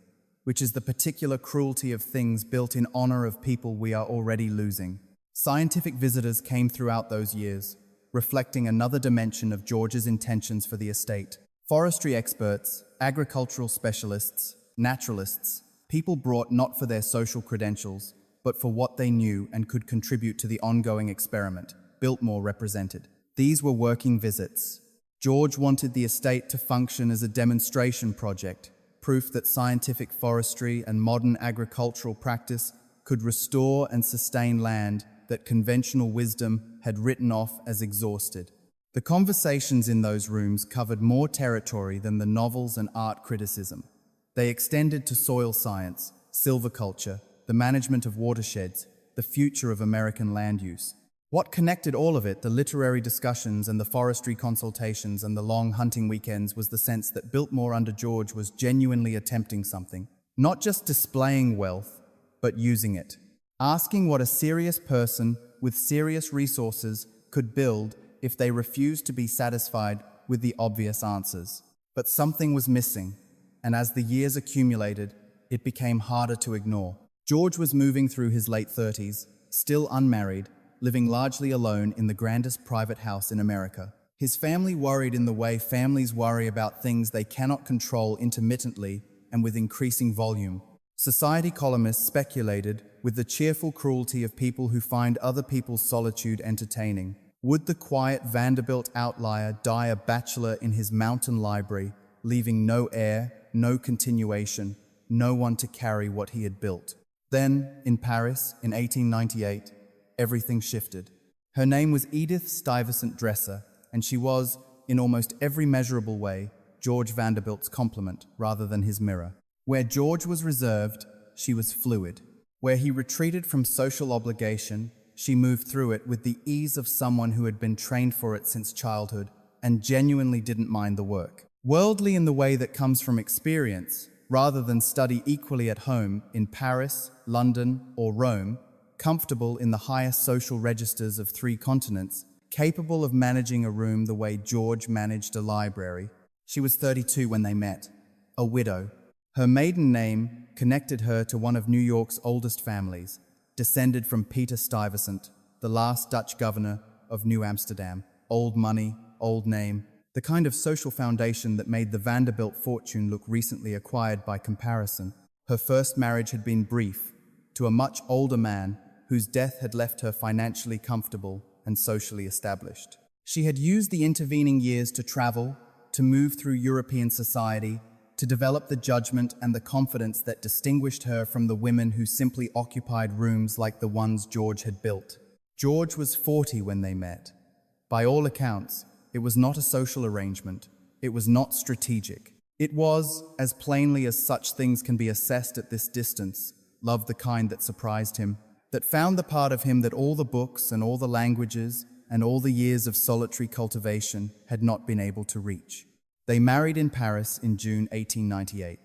Speaker 1: which is the particular cruelty of things built in honor of people we are already losing. Scientific visitors came throughout those years, reflecting another dimension of George's intentions for the estate. Forestry experts, agricultural specialists, naturalists, people brought not for their social credentials, but for what they knew and could contribute to the ongoing experiment Biltmore represented. These were working visits. George wanted the estate to function as a demonstration project, proof that scientific forestry and modern agricultural practice could restore and sustain land that conventional wisdom had written off as exhausted. The conversations in those rooms covered more territory than the novels and art criticism. They extended to soil science, silviculture, the management of watersheds, the future of American land use. What connected all of it, the literary discussions and the forestry consultations and the long hunting weekends, was the sense that Biltmore under George was genuinely attempting something, not just displaying wealth, but using it. Asking what a serious person with serious resources could build if they refused to be satisfied with the obvious answers. But something was missing, and as the years accumulated, it became harder to ignore. George was moving through his late 30s, still unmarried, living largely alone in the grandest private house in America. His family worried in the way families worry about things they cannot control intermittently and with increasing volume. Society columnists speculated with the cheerful cruelty of people who find other people's solitude entertaining. Would the quiet Vanderbilt outlier die a bachelor in his mountain library, leaving no heir, no continuation, no one to carry what he had built? Then, in Paris, in 1898, everything shifted. Her name was Edith Stuyvesant Dresser, and she was, in almost every measurable way, George Vanderbilt's complement rather than his mirror. Where George was reserved, she was fluid. Where he retreated from social obligation, she moved through it with the ease of someone who had been trained for it since childhood and genuinely didn't mind the work. Worldly in the way that comes from experience, rather than study equally at home in Paris, London, or Rome, comfortable in the highest social registers of 3 continents, capable of managing a room the way George managed a library. She was 32 when they met, a widow. Her maiden name connected her to one of New York's oldest families, descended from Peter Stuyvesant, the last Dutch governor of New Amsterdam. Old money, old name, the kind of social foundation that made the Vanderbilt fortune look recently acquired by comparison. Her first marriage had been brief, to a much older man whose death had left her financially comfortable and socially established. She had used the intervening years to travel, to move through European society, to develop the judgment and the confidence that distinguished her from the women who simply occupied rooms like the ones George had built. George was 40 when they met. By all accounts, it was not a social arrangement. It was not strategic. It was, as plainly as such things can be assessed at this distance, love the kind that surprised him, that found the part of him that all the books and all the languages and all the years of solitary cultivation had not been able to reach. They married in Paris in June 1898.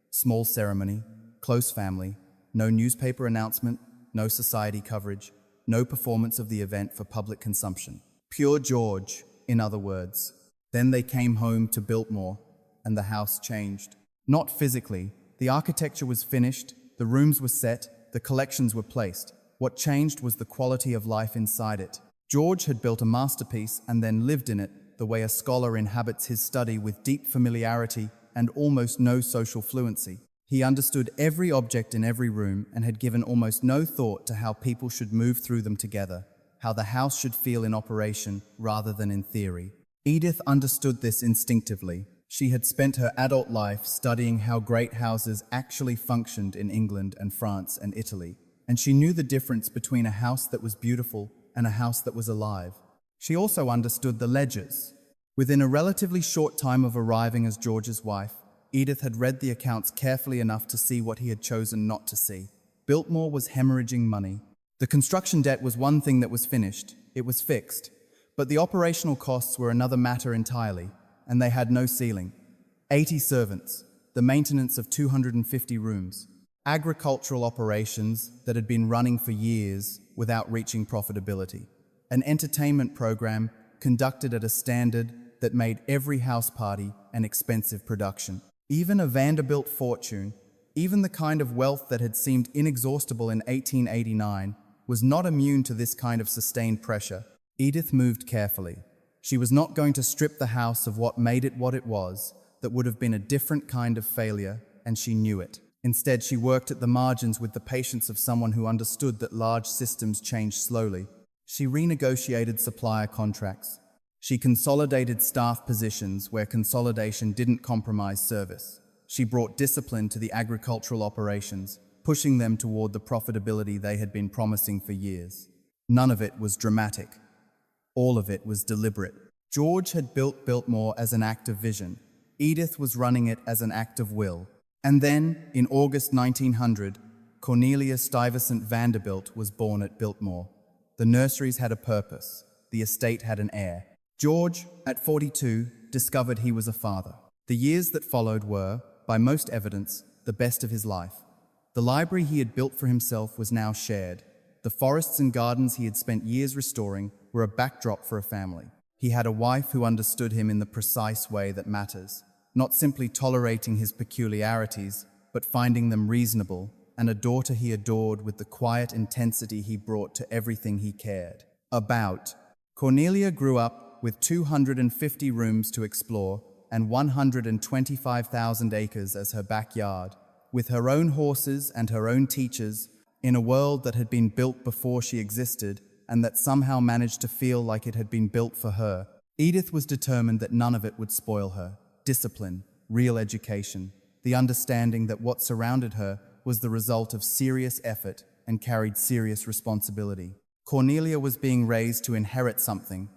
Speaker 1: Small ceremony, close family, no newspaper announcement, no society coverage, no performance of the event for public consumption. Pure George, in other words. Then they came home to Biltmore, and the house changed. Not physically. The architecture was finished, the rooms were set, the collections were placed. What changed was the quality of life inside it. George had built a masterpiece and then lived in it, the way a scholar inhabits his study with deep familiarity and almost no social fluency. He understood every object in every room and had given almost no thought to how people should move through them together, how the house should feel in operation rather than in theory. Edith understood this instinctively. She had spent her adult life studying how great houses actually functioned in England and France and Italy, and she knew the difference between a house that was beautiful and a house that was alive. She also understood the ledgers. Within a relatively short time of arriving as George's wife, Edith had read the accounts carefully enough to see what he had chosen not to see. Biltmore was hemorrhaging money. The construction debt was one thing that was finished. It was fixed. But the operational costs were another matter entirely, and they had no ceiling. 80 servants, the maintenance of 250 rooms, agricultural operations that had been running for years without reaching profitability, an entertainment program conducted at a standard that made every house party an expensive production. Even a Vanderbilt fortune, even the kind of wealth that had seemed inexhaustible in 1889, was not immune to this kind of sustained pressure. Edith moved carefully. She was not going to strip the house of what made it what it was, that would have been a different kind of failure, and she knew it. Instead, she worked at the margins with the patience of someone who understood that large systems change slowly. She renegotiated supplier contracts. She consolidated staff positions where consolidation didn't compromise service. She brought discipline to the agricultural operations, pushing them toward the profitability they had been promising for years. None of it was dramatic. All of it was deliberate. George had built Biltmore as an act of vision. Edith was running it as an act of will. And then, in August 1900, Cornelia Stuyvesant Vanderbilt was born at Biltmore. The nurseries had a purpose. The estate had an heir. George, at 42, discovered he was a father. The years that followed were, by most evidence, the best of his life. The library he had built for himself was now shared. The forests and gardens he had spent years restoring were a backdrop for a family. He had a wife who understood him in the precise way that matters, not simply tolerating his peculiarities, but finding them reasonable, and a daughter he adored with the quiet intensity he brought to everything he cared about. Cornelia grew up with 250 rooms to explore and 125,000 acres as her backyard, with her own horses and her own teachers, in a world that had been built before she existed and that somehow managed to feel like it had been built for her. Edith was determined that none of it would spoil her. Discipline, real education, the understanding that what surrounded her was the result of serious effort and carried serious responsibility. Cornelia was being raised to inherit something,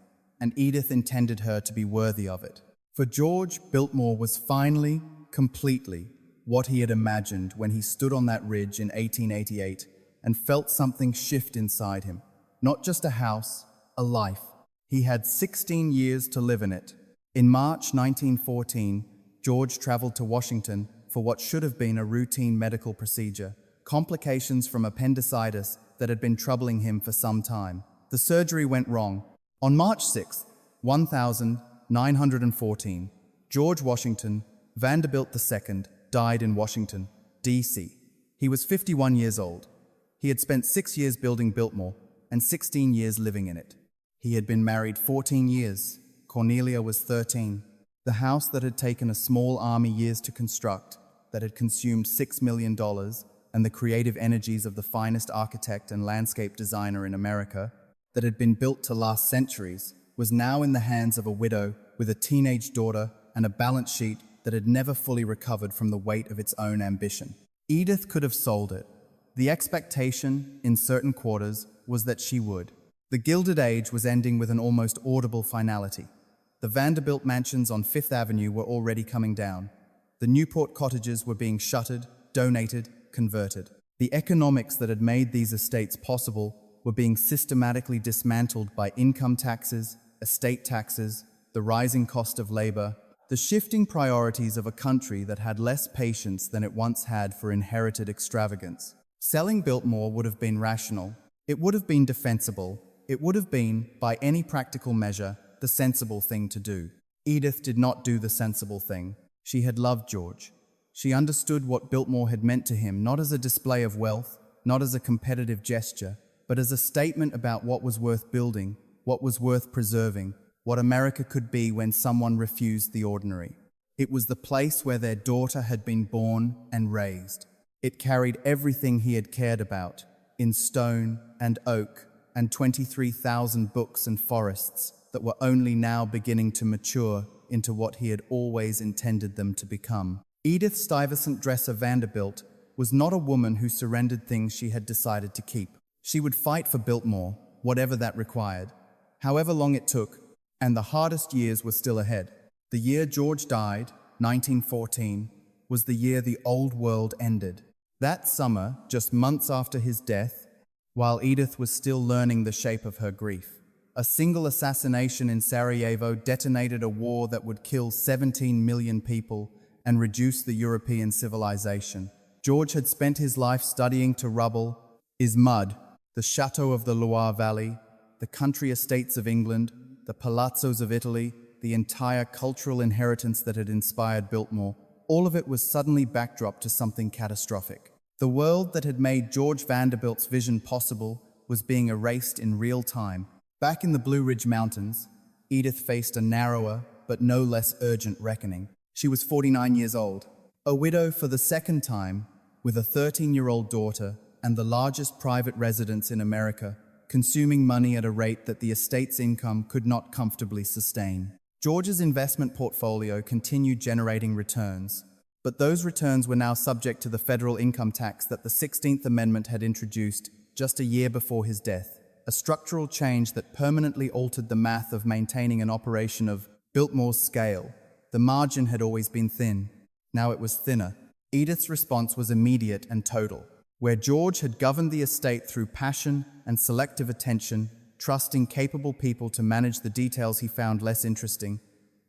Speaker 1: and Edith intended her to be worthy of it. For George, Biltmore was finally, completely, what he had imagined when he stood on that ridge in 1888 and felt something shift inside him. Not just a house, a life. He had 16 years to live in it. In March 1914, George traveled to Washington for what should have been a routine medical procedure, complications from appendicitis that had been troubling him for some time. The surgery went wrong. On March 6, 1914, George Washington Vanderbilt II died in Washington, D.C. He was 51 years old. He had spent 6 years building Biltmore and 16 years living in it. He had been married 14 years. Cornelia was 13. The house that had taken a small army years to construct, that had consumed $6 million, and the creative energies of the finest architect and landscape designer in America, that had been built to last centuries, was now in the hands of a widow with a teenage daughter and a balance sheet that had never fully recovered from the weight of its own ambition. Edith could have sold it. The expectation, in certain quarters, was that she would. The Gilded Age was ending with an almost audible finality. The Vanderbilt mansions on Fifth Avenue were already coming down. The Newport cottages were being shuttered, donated, converted. The economics that had made these estates possible were being systematically dismantled by income taxes, estate taxes, the rising cost of labor, the shifting priorities of a country that had less patience than it once had for inherited extravagance. Selling Biltmore would have been rational. It would have been defensible. It would have been, by any practical measure, the sensible thing to do. Edith did not do the sensible thing. She had loved George. She understood what Biltmore had meant to him, not as a display of wealth, not as a competitive gesture, but as a statement about what was worth building, what was worth preserving, what America could be when someone refused the ordinary. It was the place where their daughter had been born and raised. It carried everything he had cared about, in stone and oak, and 23,000 books and forests that were only now beginning to mature into what he had always intended them to become. Edith Stuyvesant Dresser Vanderbilt was not a woman who surrendered things she had decided to keep. She would fight for Biltmore, whatever that required, however long it took, and the hardest years were still ahead. The year George died, 1914, was the year the old world ended. That summer, just months after his death, while Edith was still learning the shape of her grief, a single assassination in Sarajevo detonated a war that would kill 17 million people and reduce the European civilization. George had spent his life studying to rubble is mud, the chateau of the Loire Valley, the country estates of England, the palazzos of Italy, the entire cultural inheritance that had inspired Biltmore. All of it was suddenly backdrop to something catastrophic. The world that had made George Vanderbilt's vision possible was being erased in real time. Back in the Blue Ridge Mountains, Edith faced a narrower but no less urgent reckoning. She was 49 years old, a widow for the second time, with a 13-year-old daughter and the largest private residence in America, consuming money at a rate that the estate's income could not comfortably sustain. George's investment portfolio continued generating returns, but those returns were now subject to the federal income tax that the 16th Amendment had introduced just a year before his death, a structural change that permanently altered the math of maintaining an operation of Biltmore's scale. The margin had always been thin. Now it was thinner. Edith's response was immediate and total. Where George had governed the estate through passion and selective attention, trusting capable people to manage the details he found less interesting,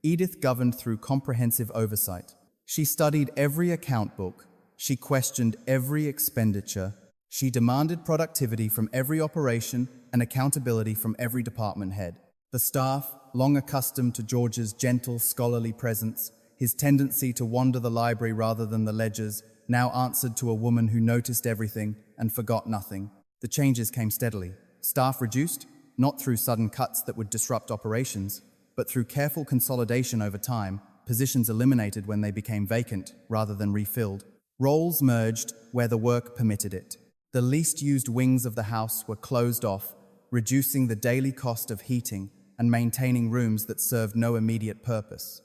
Speaker 1: Edith governed through comprehensive oversight. She studied every account book. She questioned every expenditure. She demanded productivity from every operation and accountability from every department head. The staff, long accustomed to George's gentle, scholarly presence, his tendency to wander the library rather than the ledgers, now answered to a woman who noticed everything and forgot nothing. The changes came steadily. Staff reduced, not through sudden cuts that would disrupt operations, but through careful consolidation over time, positions eliminated when they became vacant rather than refilled. Roles merged where the work permitted it. The least used wings of the house were closed off, reducing the daily cost of heating and maintaining rooms that served no immediate purpose.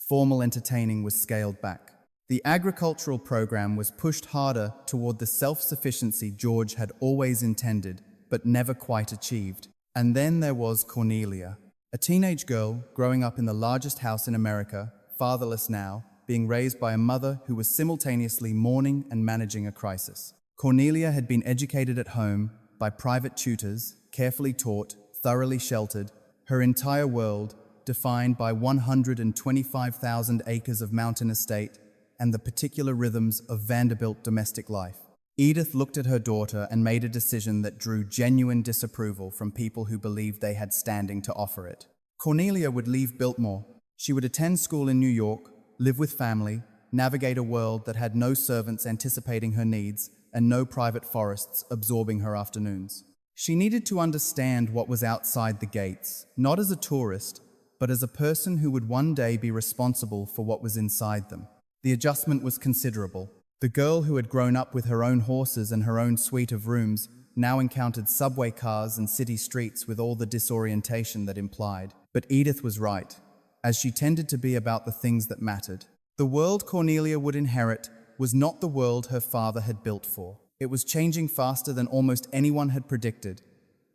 Speaker 1: Formal entertaining was scaled back. The agricultural program was pushed harder toward the self-sufficiency George had always intended, but never quite achieved. And then there was Cornelia, a teenage girl growing up in the largest house in America, fatherless now, being raised by a mother who was simultaneously mourning and managing a crisis. Cornelia had been educated at home by private tutors, carefully taught, thoroughly sheltered, her entire world defined by 125,000 acres of mountain estate and the particular rhythms of Vanderbilt domestic life. Edith looked at her daughter and made a decision that drew genuine disapproval from people who believed they had standing to offer it. Cornelia would leave Biltmore. She would attend school in New York, live with family, navigate a world that had no servants anticipating her needs and no private forests absorbing her afternoons. She needed to understand what was outside the gates, not as a tourist, but as a person who would one day be responsible for what was inside them. The adjustment was considerable. The girl who had grown up with her own horses and her own suite of rooms now encountered subway cars and city streets with all the disorientation that implied. But Edith was right, as she tended to be about the things that mattered. The world Cornelia would inherit was not the world her father had built for. It was changing faster than almost anyone had predicted,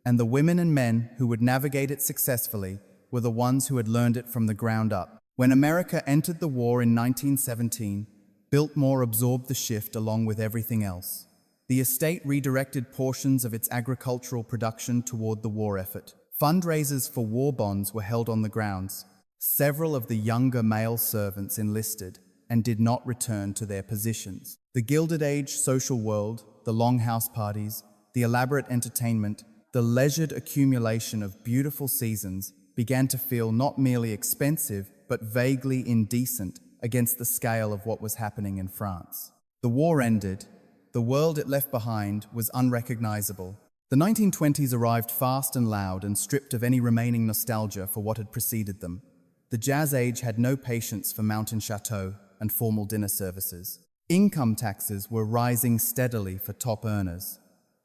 Speaker 1: and the women and men who would navigate it successfully were the ones who had learned it from the ground up. When America entered the war in 1917, Biltmore absorbed the shift along with everything else. The estate redirected portions of its agricultural production toward the war effort. Fundraisers for war bonds were held on the grounds. Several of the younger male servants enlisted and did not return to their positions. The Gilded Age social world, the longhouse parties, the elaborate entertainment, the leisured accumulation of beautiful seasons began to feel not merely expensive, but vaguely indecent against the scale of what was happening in France. The war ended. The world it left behind was unrecognizable. The 1920s arrived fast and loud and stripped of any remaining nostalgia for what had preceded them. The Jazz Age had no patience for mountain chateaux and formal dinner services. Income taxes were rising steadily for top earners.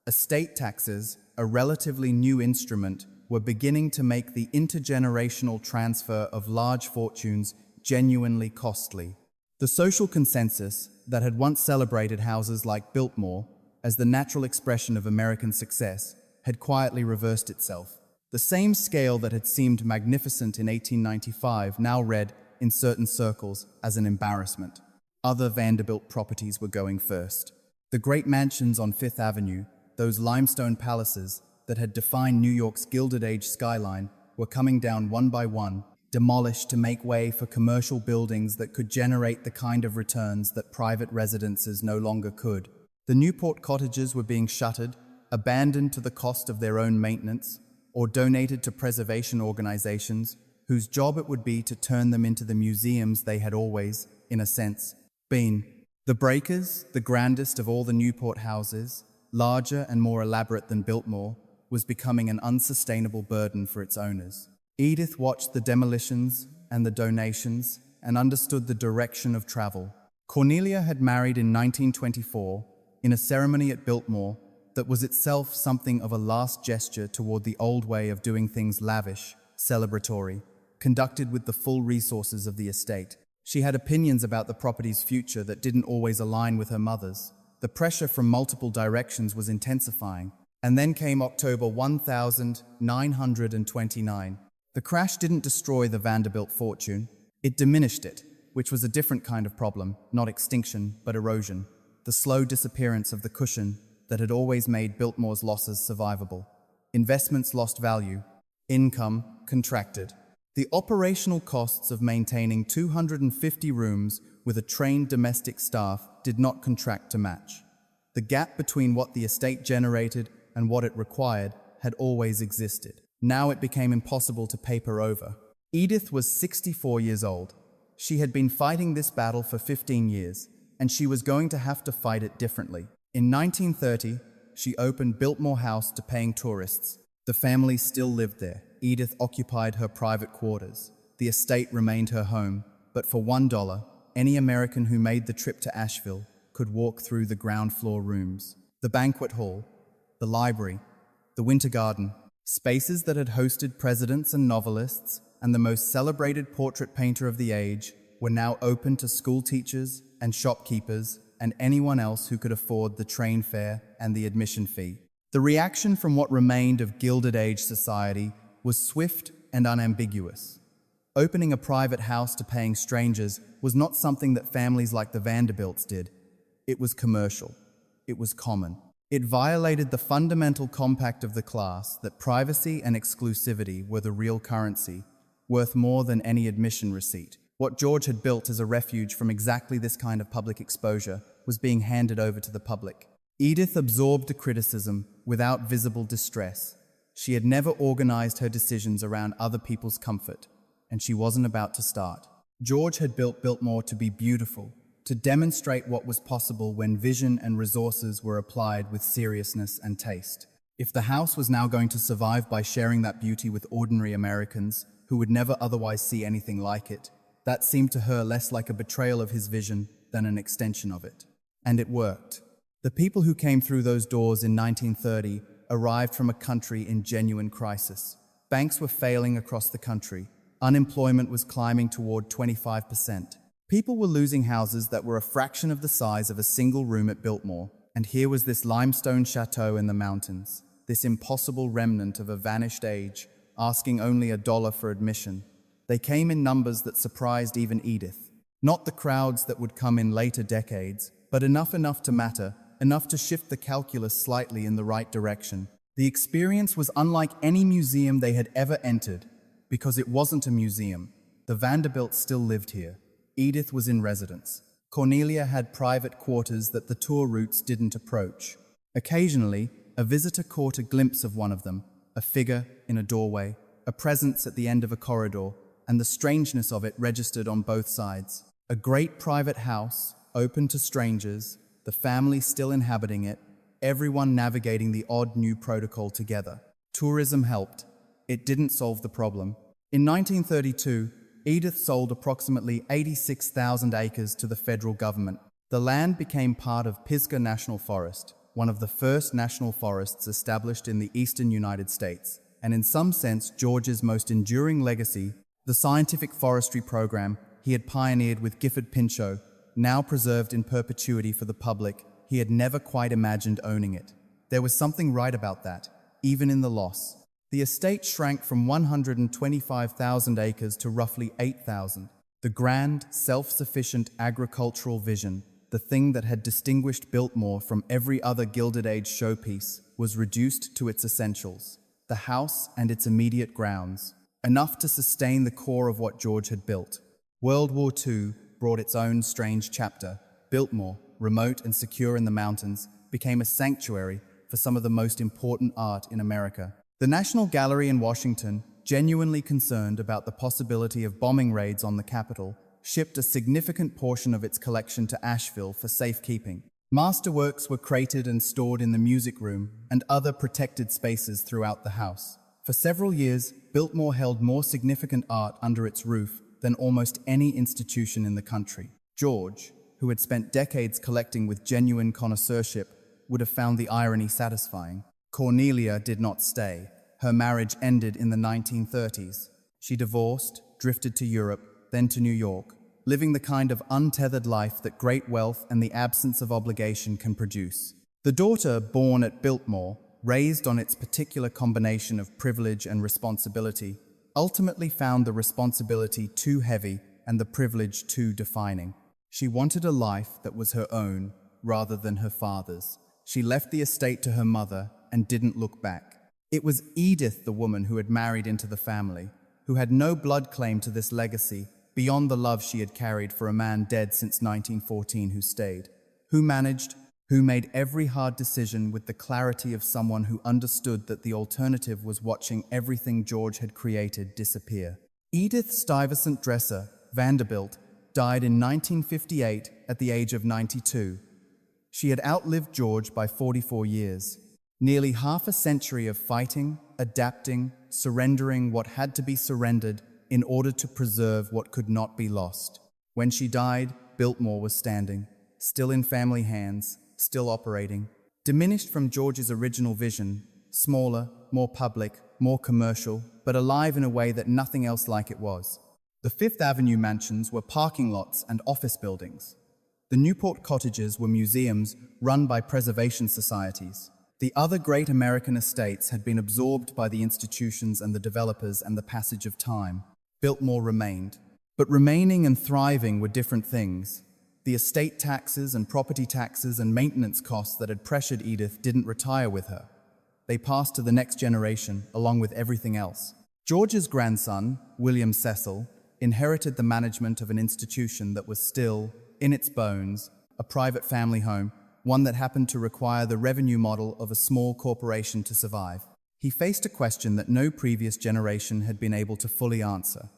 Speaker 1: Estate taxes, a relatively new instrument, were beginning to make the intergenerational transfer of large fortunes genuinely costly. The social consensus that had once celebrated houses like Biltmore as the natural expression of American success had quietly reversed itself. The same scale that had seemed magnificent in 1895 now read, in certain circles, as an embarrassment. Other Vanderbilt properties were going first. The great mansions on Fifth Avenue, those limestone palaces that had defined New York's Gilded Age skyline, were coming down one by one, demolished to make way for commercial buildings that could generate the kind of returns that private residences no longer could. The Newport cottages were being shuttered, abandoned to the cost of their own maintenance, or donated to preservation organizations whose job it would be to turn them into the museums they had always, in a sense, been. The Breakers, the grandest of all the Newport houses, larger and more elaborate than Biltmore, was becoming an unsustainable burden for its owners. Edith watched the demolitions and the donations and understood the direction of travel. Cornelia had married in 1924 in a ceremony at Biltmore that was itself something of a last gesture toward the old way of doing things, lavish, celebratory, conducted with the full resources of the estate. She had opinions about the property's future that didn't always align with her mother's. The pressure from multiple directions was intensifying. And then came October 1929. The crash didn't destroy the Vanderbilt fortune. It diminished it, which was a different kind of problem, not extinction, but erosion. The slow disappearance of the cushion that had always made Biltmore's losses survivable. Investments lost value. Income contracted. The operational costs of maintaining 250 rooms with a trained domestic staff did not contract to match. The gap between what the estate generated and what it required had always existed. Now it became impossible to paper over. Edith was 64 years old. She had been fighting this battle for 15 years, and she was going to have to fight it differently. In 1930, she opened Biltmore House to paying tourists. The family still lived there. Edith occupied her private quarters. The estate remained her home, but for $1, any American who made the trip to Asheville could walk through the ground floor rooms. The banquet hall, the library, the winter garden, spaces that had hosted presidents and novelists and the most celebrated portrait painter of the age, were now open to school teachers and shopkeepers and anyone else who could afford the train fare and the admission fee. The reaction from what remained of Gilded Age society was swift and unambiguous. Opening a private house to paying strangers was not something that families like the Vanderbilts did. It was commercial. it was common. It violated the fundamental compact of the class that privacy and exclusivity were the real currency, worth more than any admission receipt. What George had built as a refuge from exactly this kind of public exposure was being handed over to the public. Edith absorbed the criticism without visible distress. She had never organized her decisions around other people's comfort, and she wasn't about to start. George had built Biltmore to be beautiful, to demonstrate what was possible when vision and resources were applied with seriousness and taste. If the house was now going to survive by sharing that beauty with ordinary Americans who would never otherwise see anything like it, that seemed to her less like a betrayal of his vision than an extension of it. And it worked. The people who came through those doors in 1930 arrived from a country in genuine crisis. Banks were failing across the country. Unemployment was climbing toward 25%. People were losing houses that were a fraction of the size of a single room at Biltmore. And here was this limestone chateau in the mountains, this impossible remnant of a vanished age, asking only $1 for admission. They came in numbers that surprised even Edith. Not the crowds that would come in later decades, but enough to matter, enough to shift the calculus slightly in the right direction. The experience was unlike any museum they had ever entered, because it wasn't a museum. The Vanderbilts still lived here. Edith was in residence. Cornelia had private quarters that the tour routes didn't approach. Occasionally, a visitor caught a glimpse of one of them, a figure in a doorway, a presence at the end of a corridor, and the strangeness of it registered on both sides. A great private house, open to strangers, the family still inhabiting it, everyone navigating the odd new protocol together. Tourism helped. It didn't solve the problem. In 1932, Edith sold approximately 86,000 acres to the federal government. The land became part of Pisgah National Forest, one of the first national forests established in the eastern United States, and in some sense George's most enduring legacy, the scientific forestry program he had pioneered with Gifford Pinchot, now preserved in perpetuity for the public. He had never quite imagined owning it. There was something right about that, even in the loss. The estate shrank from 125,000 acres to roughly 8,000. The grand, self-sufficient agricultural vision, the thing that had distinguished Biltmore from every other Gilded Age showpiece, was reduced to its essentials: the house and its immediate grounds, enough to sustain the core of what George had built. World War II brought its own strange chapter. Biltmore, remote and secure in the mountains, became a sanctuary for some of the most important art in America. The National Gallery in Washington, genuinely concerned about the possibility of bombing raids on the Capitol, shipped a significant portion of its collection to Asheville for safekeeping. Masterworks were crated and stored in the music room and other protected spaces throughout the house. For several years, Biltmore held more significant art under its roof than almost any institution in the country. George, who had spent decades collecting with genuine connoisseurship, would have found the irony satisfying. Cornelia did not stay. Her marriage ended in the 1930s. She divorced, drifted to Europe, then to New York, living the kind of untethered life that great wealth and the absence of obligation can produce. The daughter, born at Biltmore, raised on its particular combination of privilege and responsibility, ultimately found the responsibility too heavy and the privilege too defining. She wanted a life that was her own rather than her father's. She left the estate to her mother and didn't look back. It was Edith, the woman who had married into the family, who had no blood claim to this legacy beyond the love she had carried for a man dead since 1914 who stayed, who managed, who made every hard decision with the clarity of someone who understood that the alternative was watching everything George had created disappear. Edith Stuyvesant Dresser Vanderbilt died in 1958 at the age of 92. She had outlived George by 44 years. Nearly half a century of fighting, adapting, surrendering what had to be surrendered in order to preserve what could not be lost. When she died, Biltmore was standing, still in family hands, still operating, diminished from George's original vision, smaller, more public, more commercial, but alive in a way that nothing else like it was. The Fifth Avenue mansions were parking lots and office buildings. The Newport cottages were museums run by preservation societies. The other great American estates had been absorbed by the institutions and the developers and the passage of time. Biltmore remained. But remaining and thriving were different things. The estate taxes and property taxes and maintenance costs that had pressured Edith didn't retire with her. They passed to the next generation, along with everything else. George's grandson, William Cecil, inherited the management of an institution that was still, in its bones, a private family home, one that happened to require the revenue model of a small corporation to survive. He faced a question that no previous generation had been able to fully answer.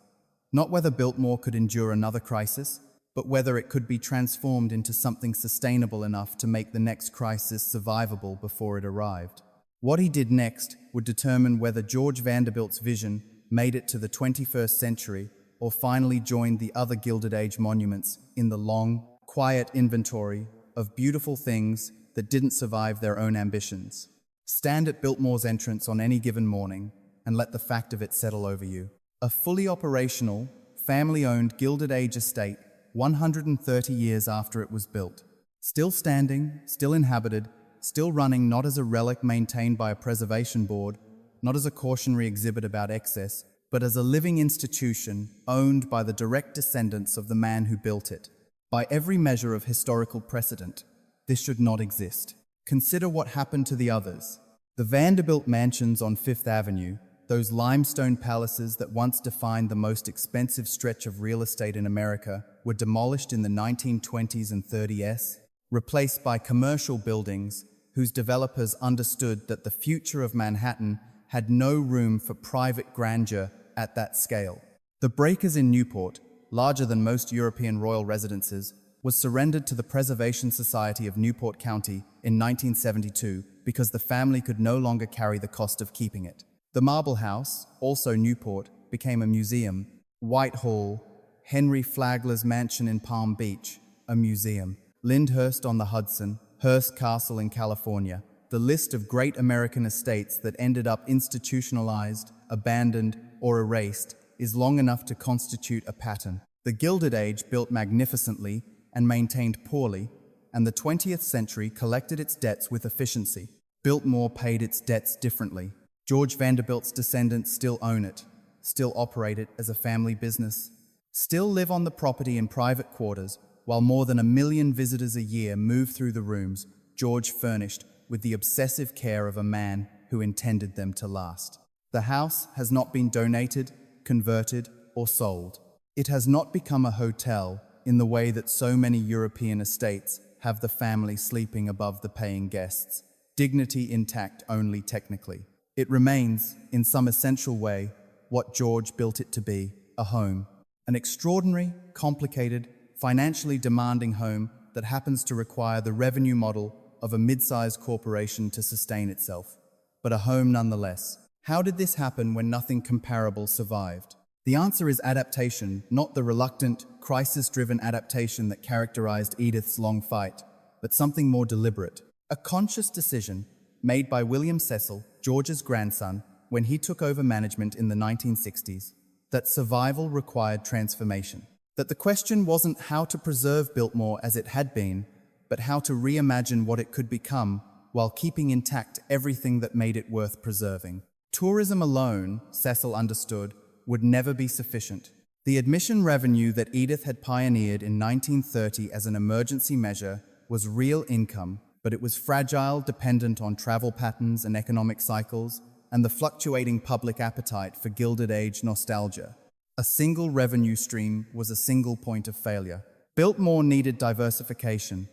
Speaker 1: Not whether Biltmore could endure another crisis, but whether it could be transformed into something sustainable enough to make the next crisis survivable before it arrived. What he did next would determine whether George Vanderbilt's vision made it to the 21st century or finally joined the other Gilded Age monuments in the long, quiet inventory of beautiful things that didn't survive their own ambitions. Stand at Biltmore's entrance on any given morning and let the fact of it settle over you. A fully operational, family-owned Gilded Age estate 130 years after it was built. Still standing, still inhabited, still running not as a relic maintained by a preservation board, not as a cautionary exhibit about excess, but as a living institution owned by the direct descendants of the man who built it. By every measure of historical precedent, this should not exist. Consider what happened to the others. The Vanderbilt mansions on Fifth Avenue, those limestone palaces that once defined the most expensive stretch of real estate in America, were demolished in the 1920s and 30s, replaced by commercial buildings whose developers understood that the future of Manhattan had no room for private grandeur at that scale. The breakers in Newport, larger than most European royal residences, was surrendered to the Preservation Society of Newport County in 1972 because the family could no longer carry the cost of keeping it. The Marble House, also Newport, became a museum. Whitehall, Henry Flagler's mansion in Palm Beach, a museum. Lyndhurst on the Hudson, Hearst Castle in California. The list of great American estates that ended up institutionalized, abandoned, or erased is long enough to constitute a pattern. The Gilded Age built magnificently and maintained poorly, and the 20th century collected its debts with efficiency. Biltmore paid its debts differently. George Vanderbilt's descendants still own it, still operate it as a family business, still live on the property in private quarters, while more than 1 million visitors a year move through the rooms George furnished with the obsessive care of a man who intended them to last. The house has not been donated, converted, or sold. It has not become a hotel in the way that so many European estates have the family sleeping above the paying guests, dignity intact only technically. It remains, in some essential way, what George built it to be, a home. An extraordinary, complicated, financially demanding home that happens to require the revenue model of a mid-sized corporation to sustain itself, but a home nonetheless. How did this happen when nothing comparable survived? The answer is adaptation, not the reluctant, crisis-driven adaptation that characterized Edith's long fight, but something more deliberate. A conscious decision made by William Cecil, George's grandson, when he took over management in the 1960s, that survival required transformation. That the question wasn't how to preserve Biltmore as it had been, but how to reimagine what it could become while keeping intact everything that made it worth preserving. Tourism alone, Cecil understood, would never be sufficient. The admission revenue that Edith had pioneered in 1930 as an emergency measure was real income, but it was fragile, dependent on travel patterns and economic cycles, and the fluctuating public appetite for Gilded Age nostalgia. A single revenue stream was a single point of failure. Biltmore needed diversification,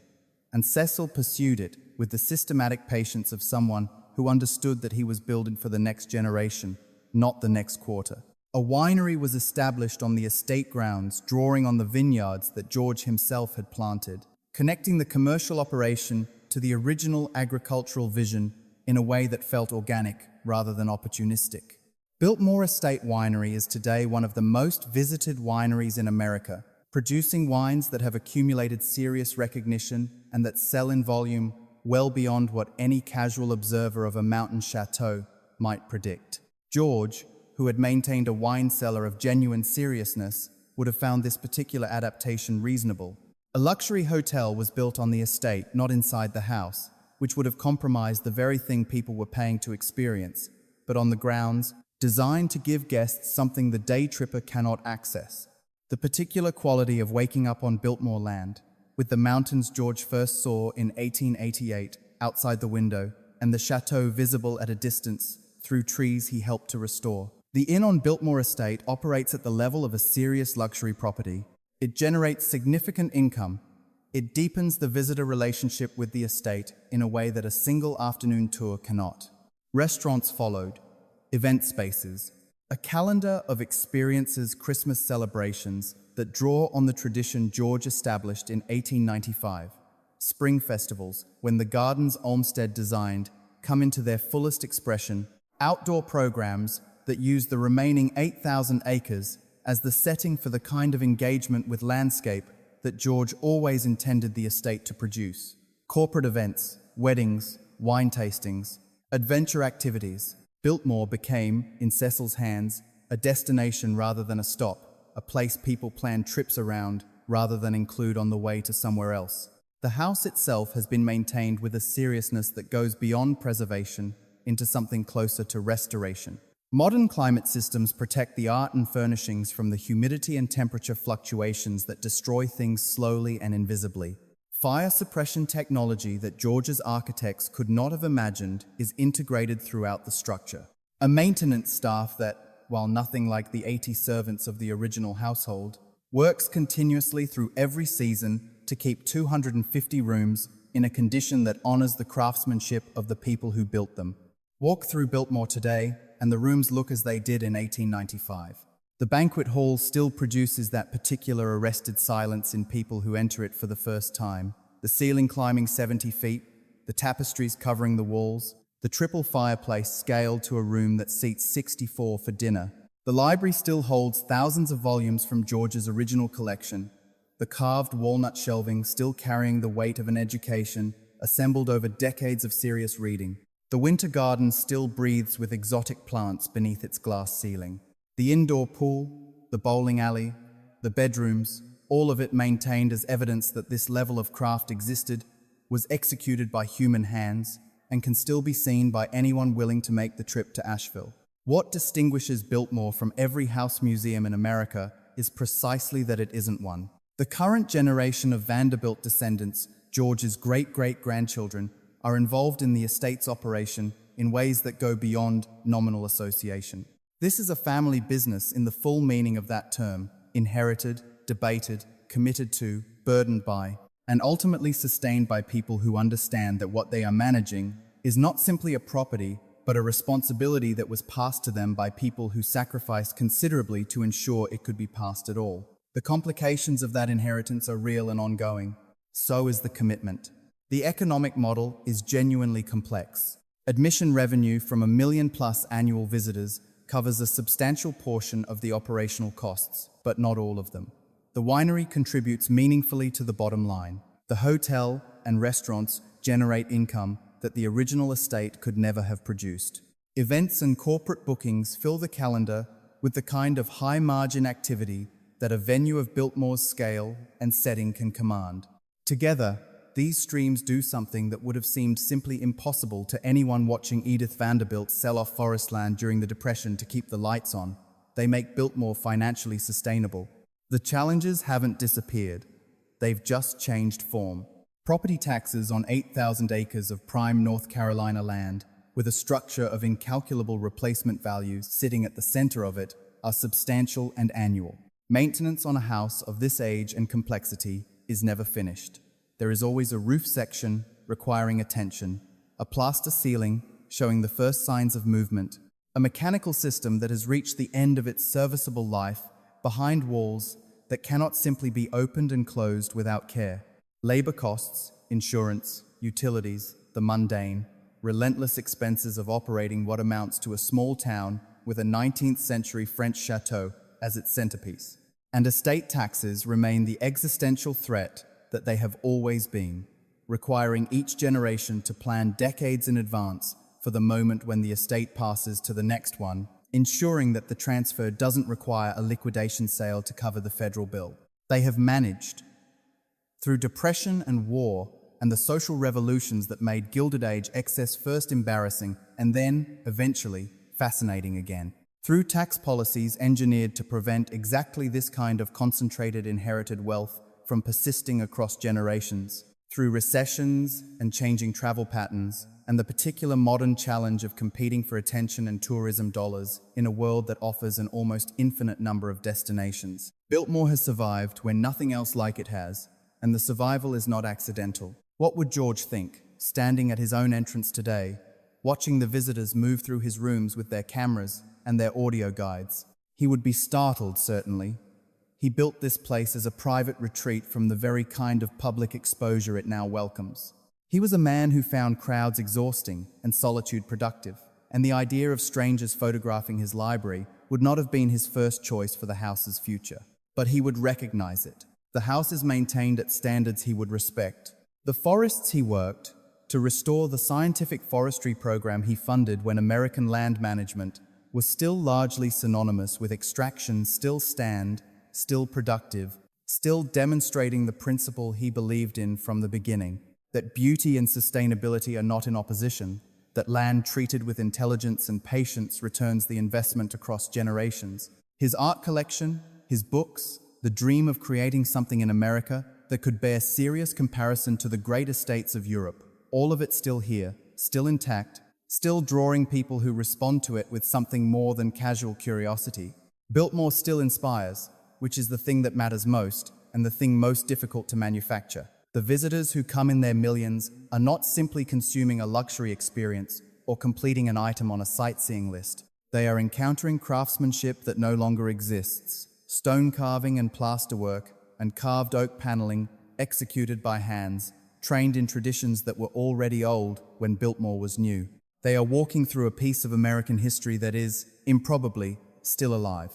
Speaker 1: and Cecil pursued it with the systematic patience of someone who understood that he was building for the next generation, not the next quarter. A winery was established on the estate grounds, drawing on the vineyards that George himself had planted, connecting the commercial operation to the original agricultural vision in a way that felt organic rather than opportunistic. Biltmore Estate Winery is today one of the most visited wineries in America, producing wines that have accumulated serious recognition and that sell in volume well beyond what any casual observer of a mountain chateau might predict. George, who had maintained a wine cellar of genuine seriousness, would have found this particular adaptation reasonable. A luxury hotel was built on the estate, not inside the house, which would have compromised the very thing people were paying to experience, but on the grounds, designed to give guests something the day tripper cannot access: the particular quality of waking up on Biltmore land, with the mountains George first saw in 1888 outside the window, and the chateau visible at a distance through trees he helped to restore. The inn on Biltmore Estate operates at the level of a serious luxury property. It generates significant income. It deepens the visitor relationship with the estate in a way that a single afternoon tour cannot. Restaurants followed, event spaces, a calendar of experiences, Christmas celebrations that draw on the tradition George established in 1895. Spring festivals, when the gardens Olmsted designed come into their fullest expression. Outdoor programs that use the remaining 8,000 acres as the setting for the kind of engagement with landscape that George always intended the estate to produce. Corporate events, weddings, wine tastings, adventure activities. Biltmore became, in Cecil's hands, a destination rather than a stop, a place people plan trips around rather than include on the way to somewhere else. The house itself has been maintained with a seriousness that goes beyond preservation into something closer to restoration. Modern climate systems protect the art and furnishings from the humidity and temperature fluctuations that destroy things slowly and invisibly. Fire suppression technology that George's architects could not have imagined is integrated throughout the structure. A maintenance staff that, while nothing like the 80 servants of the original household, works continuously through every season to keep 250 rooms in a condition that honors the craftsmanship of the people who built them. Walk through Biltmore today, and the rooms look as they did in 1895. The banquet hall still produces that particular arrested silence in people who enter it for the first time. The ceiling climbing 70 feet, the tapestries covering the walls, the triple fireplace scaled to a room that seats 64 for dinner. The library still holds thousands of volumes from George's original collection, the carved walnut shelving still carrying the weight of an education assembled over decades of serious reading. The winter garden still breathes with exotic plants beneath its glass ceiling. The indoor pool, the bowling alley, the bedrooms, all of it maintained as evidence that this level of craft existed, was executed by human hands, and can still be seen by anyone willing to make the trip to Asheville. What distinguishes Biltmore from every house museum in America is precisely that it isn't one. The current generation of Vanderbilt descendants, George's great-great-grandchildren, are involved in the estate's operation in ways that go beyond nominal association. This is a family business in the full meaning of that term, inherited, debated, committed to, burdened by, and ultimately sustained by people who understand that what they are managing is not simply a property, but a responsibility that was passed to them by people who sacrificed considerably to ensure it could be passed at all. The complications of that inheritance are real and ongoing. So is the commitment. The economic model is genuinely complex. Admission revenue from 1 million-plus annual visitors covers a substantial portion of the operational costs, but not all of them. The winery contributes meaningfully to the bottom line. The hotel and restaurants generate income that the original estate could never have produced. Events and corporate bookings fill the calendar with the kind of high-margin activity that a venue of Biltmore's scale and setting can command. Together, these streams do something that would have seemed simply impossible to anyone watching Edith Vanderbilt sell off forest land during the Depression to keep the lights on. They make Biltmore financially sustainable. The challenges haven't disappeared. They've just changed form. Property taxes on 8,000 acres of prime North Carolina land, with a structure of incalculable replacement values sitting at the center of it, are substantial and annual. Maintenance on a house of this age and complexity is never finished. There is always a roof section requiring attention, a plaster ceiling showing the first signs of movement, a mechanical system that has reached the end of its serviceable life behind walls that cannot simply be opened and closed without care. Labor costs, insurance, utilities, the mundane, relentless expenses of operating what amounts to a small town with a 19th century French chateau as its centerpiece. And estate taxes remain the existential threat that they have always been, requiring each generation to plan decades in advance for the moment when the estate passes to the next one, ensuring that the transfer doesn't require a liquidation sale to cover the federal bill. They have managed, through depression and war and the social revolutions that made Gilded Age excess first embarrassing and then, eventually, fascinating again. Through tax policies engineered to prevent exactly this kind of concentrated inherited wealth from persisting across generations. Through recessions and changing travel patterns, and the particular modern challenge of competing for attention and tourism dollars in a world that offers an almost infinite number of destinations, Biltmore has survived when nothing else like it has, and the survival is not accidental. What would George think, standing at his own entrance today, watching the visitors move through his rooms with their cameras and their audio guides? He would be startled, certainly. He built this place as a private retreat from the very kind of public exposure it now welcomes. He was a man who found crowds exhausting and solitude productive, and the idea of strangers photographing his library would not have been his first choice for the house's future. But he would recognize it. The house is maintained at standards he would respect. The forests he worked to restore, the scientific forestry program he funded when American land management was still largely synonymous with extraction, still stand, still productive, still demonstrating the principle he believed in from the beginning, that beauty and sustainability are not in opposition, that land treated with intelligence and patience returns the investment across generations. His art collection, his books, the dream of creating something in America that could bear serious comparison to the great estates of Europe, all of it still here, still intact, still drawing people who respond to it with something more than casual curiosity. Biltmore still inspires, which is the thing that matters most and the thing most difficult to manufacture. The visitors who come in their millions are not simply consuming a luxury experience or completing an item on a sightseeing list. They are encountering craftsmanship that no longer exists, stone carving and plasterwork and carved oak paneling executed by hands, trained in traditions that were already old when Biltmore was new. They are walking through a piece of American history that is, improbably, still alive.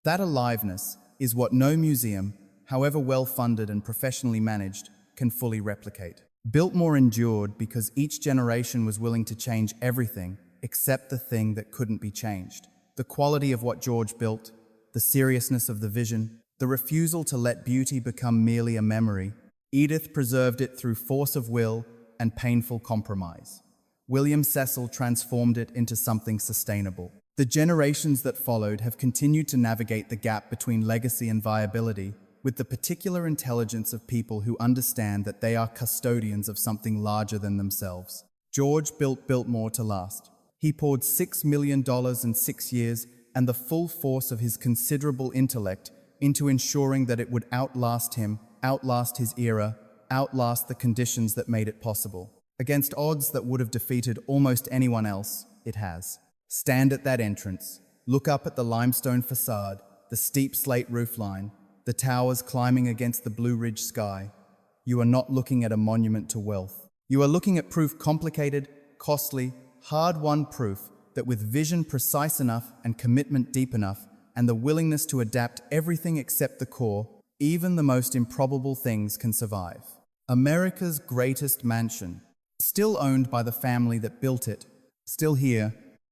Speaker 1: That aliveness is what no museum, however well-funded and professionally managed, can fully replicate. Biltmore endured because each generation was willing to change everything except the thing that couldn't be changed. The quality of what George built, the seriousness of the vision, the refusal to let beauty become merely a memory. Edith preserved it through force of will and painful compromise. William Cecil transformed it into something sustainable. The generations that followed have continued to navigate the gap between legacy and viability with the particular intelligence of people who understand that they are custodians of something larger than themselves. George built Biltmore to last. He poured $6 million in 6 years and the full force of his considerable intellect into ensuring that it would outlast him, outlast his era, outlast the conditions that made it possible. Against odds that would have defeated almost anyone else, it has. Stand at that entrance, look up at the limestone facade, the steep slate roofline, the towers climbing against the Blue Ridge sky. You are not looking at a monument to wealth. You are looking at proof, complicated, costly, hard-won proof that with vision precise enough and commitment deep enough and the willingness to adapt everything except the core, even the most improbable things can survive. America's greatest mansion, still owned by the family that built it, still here,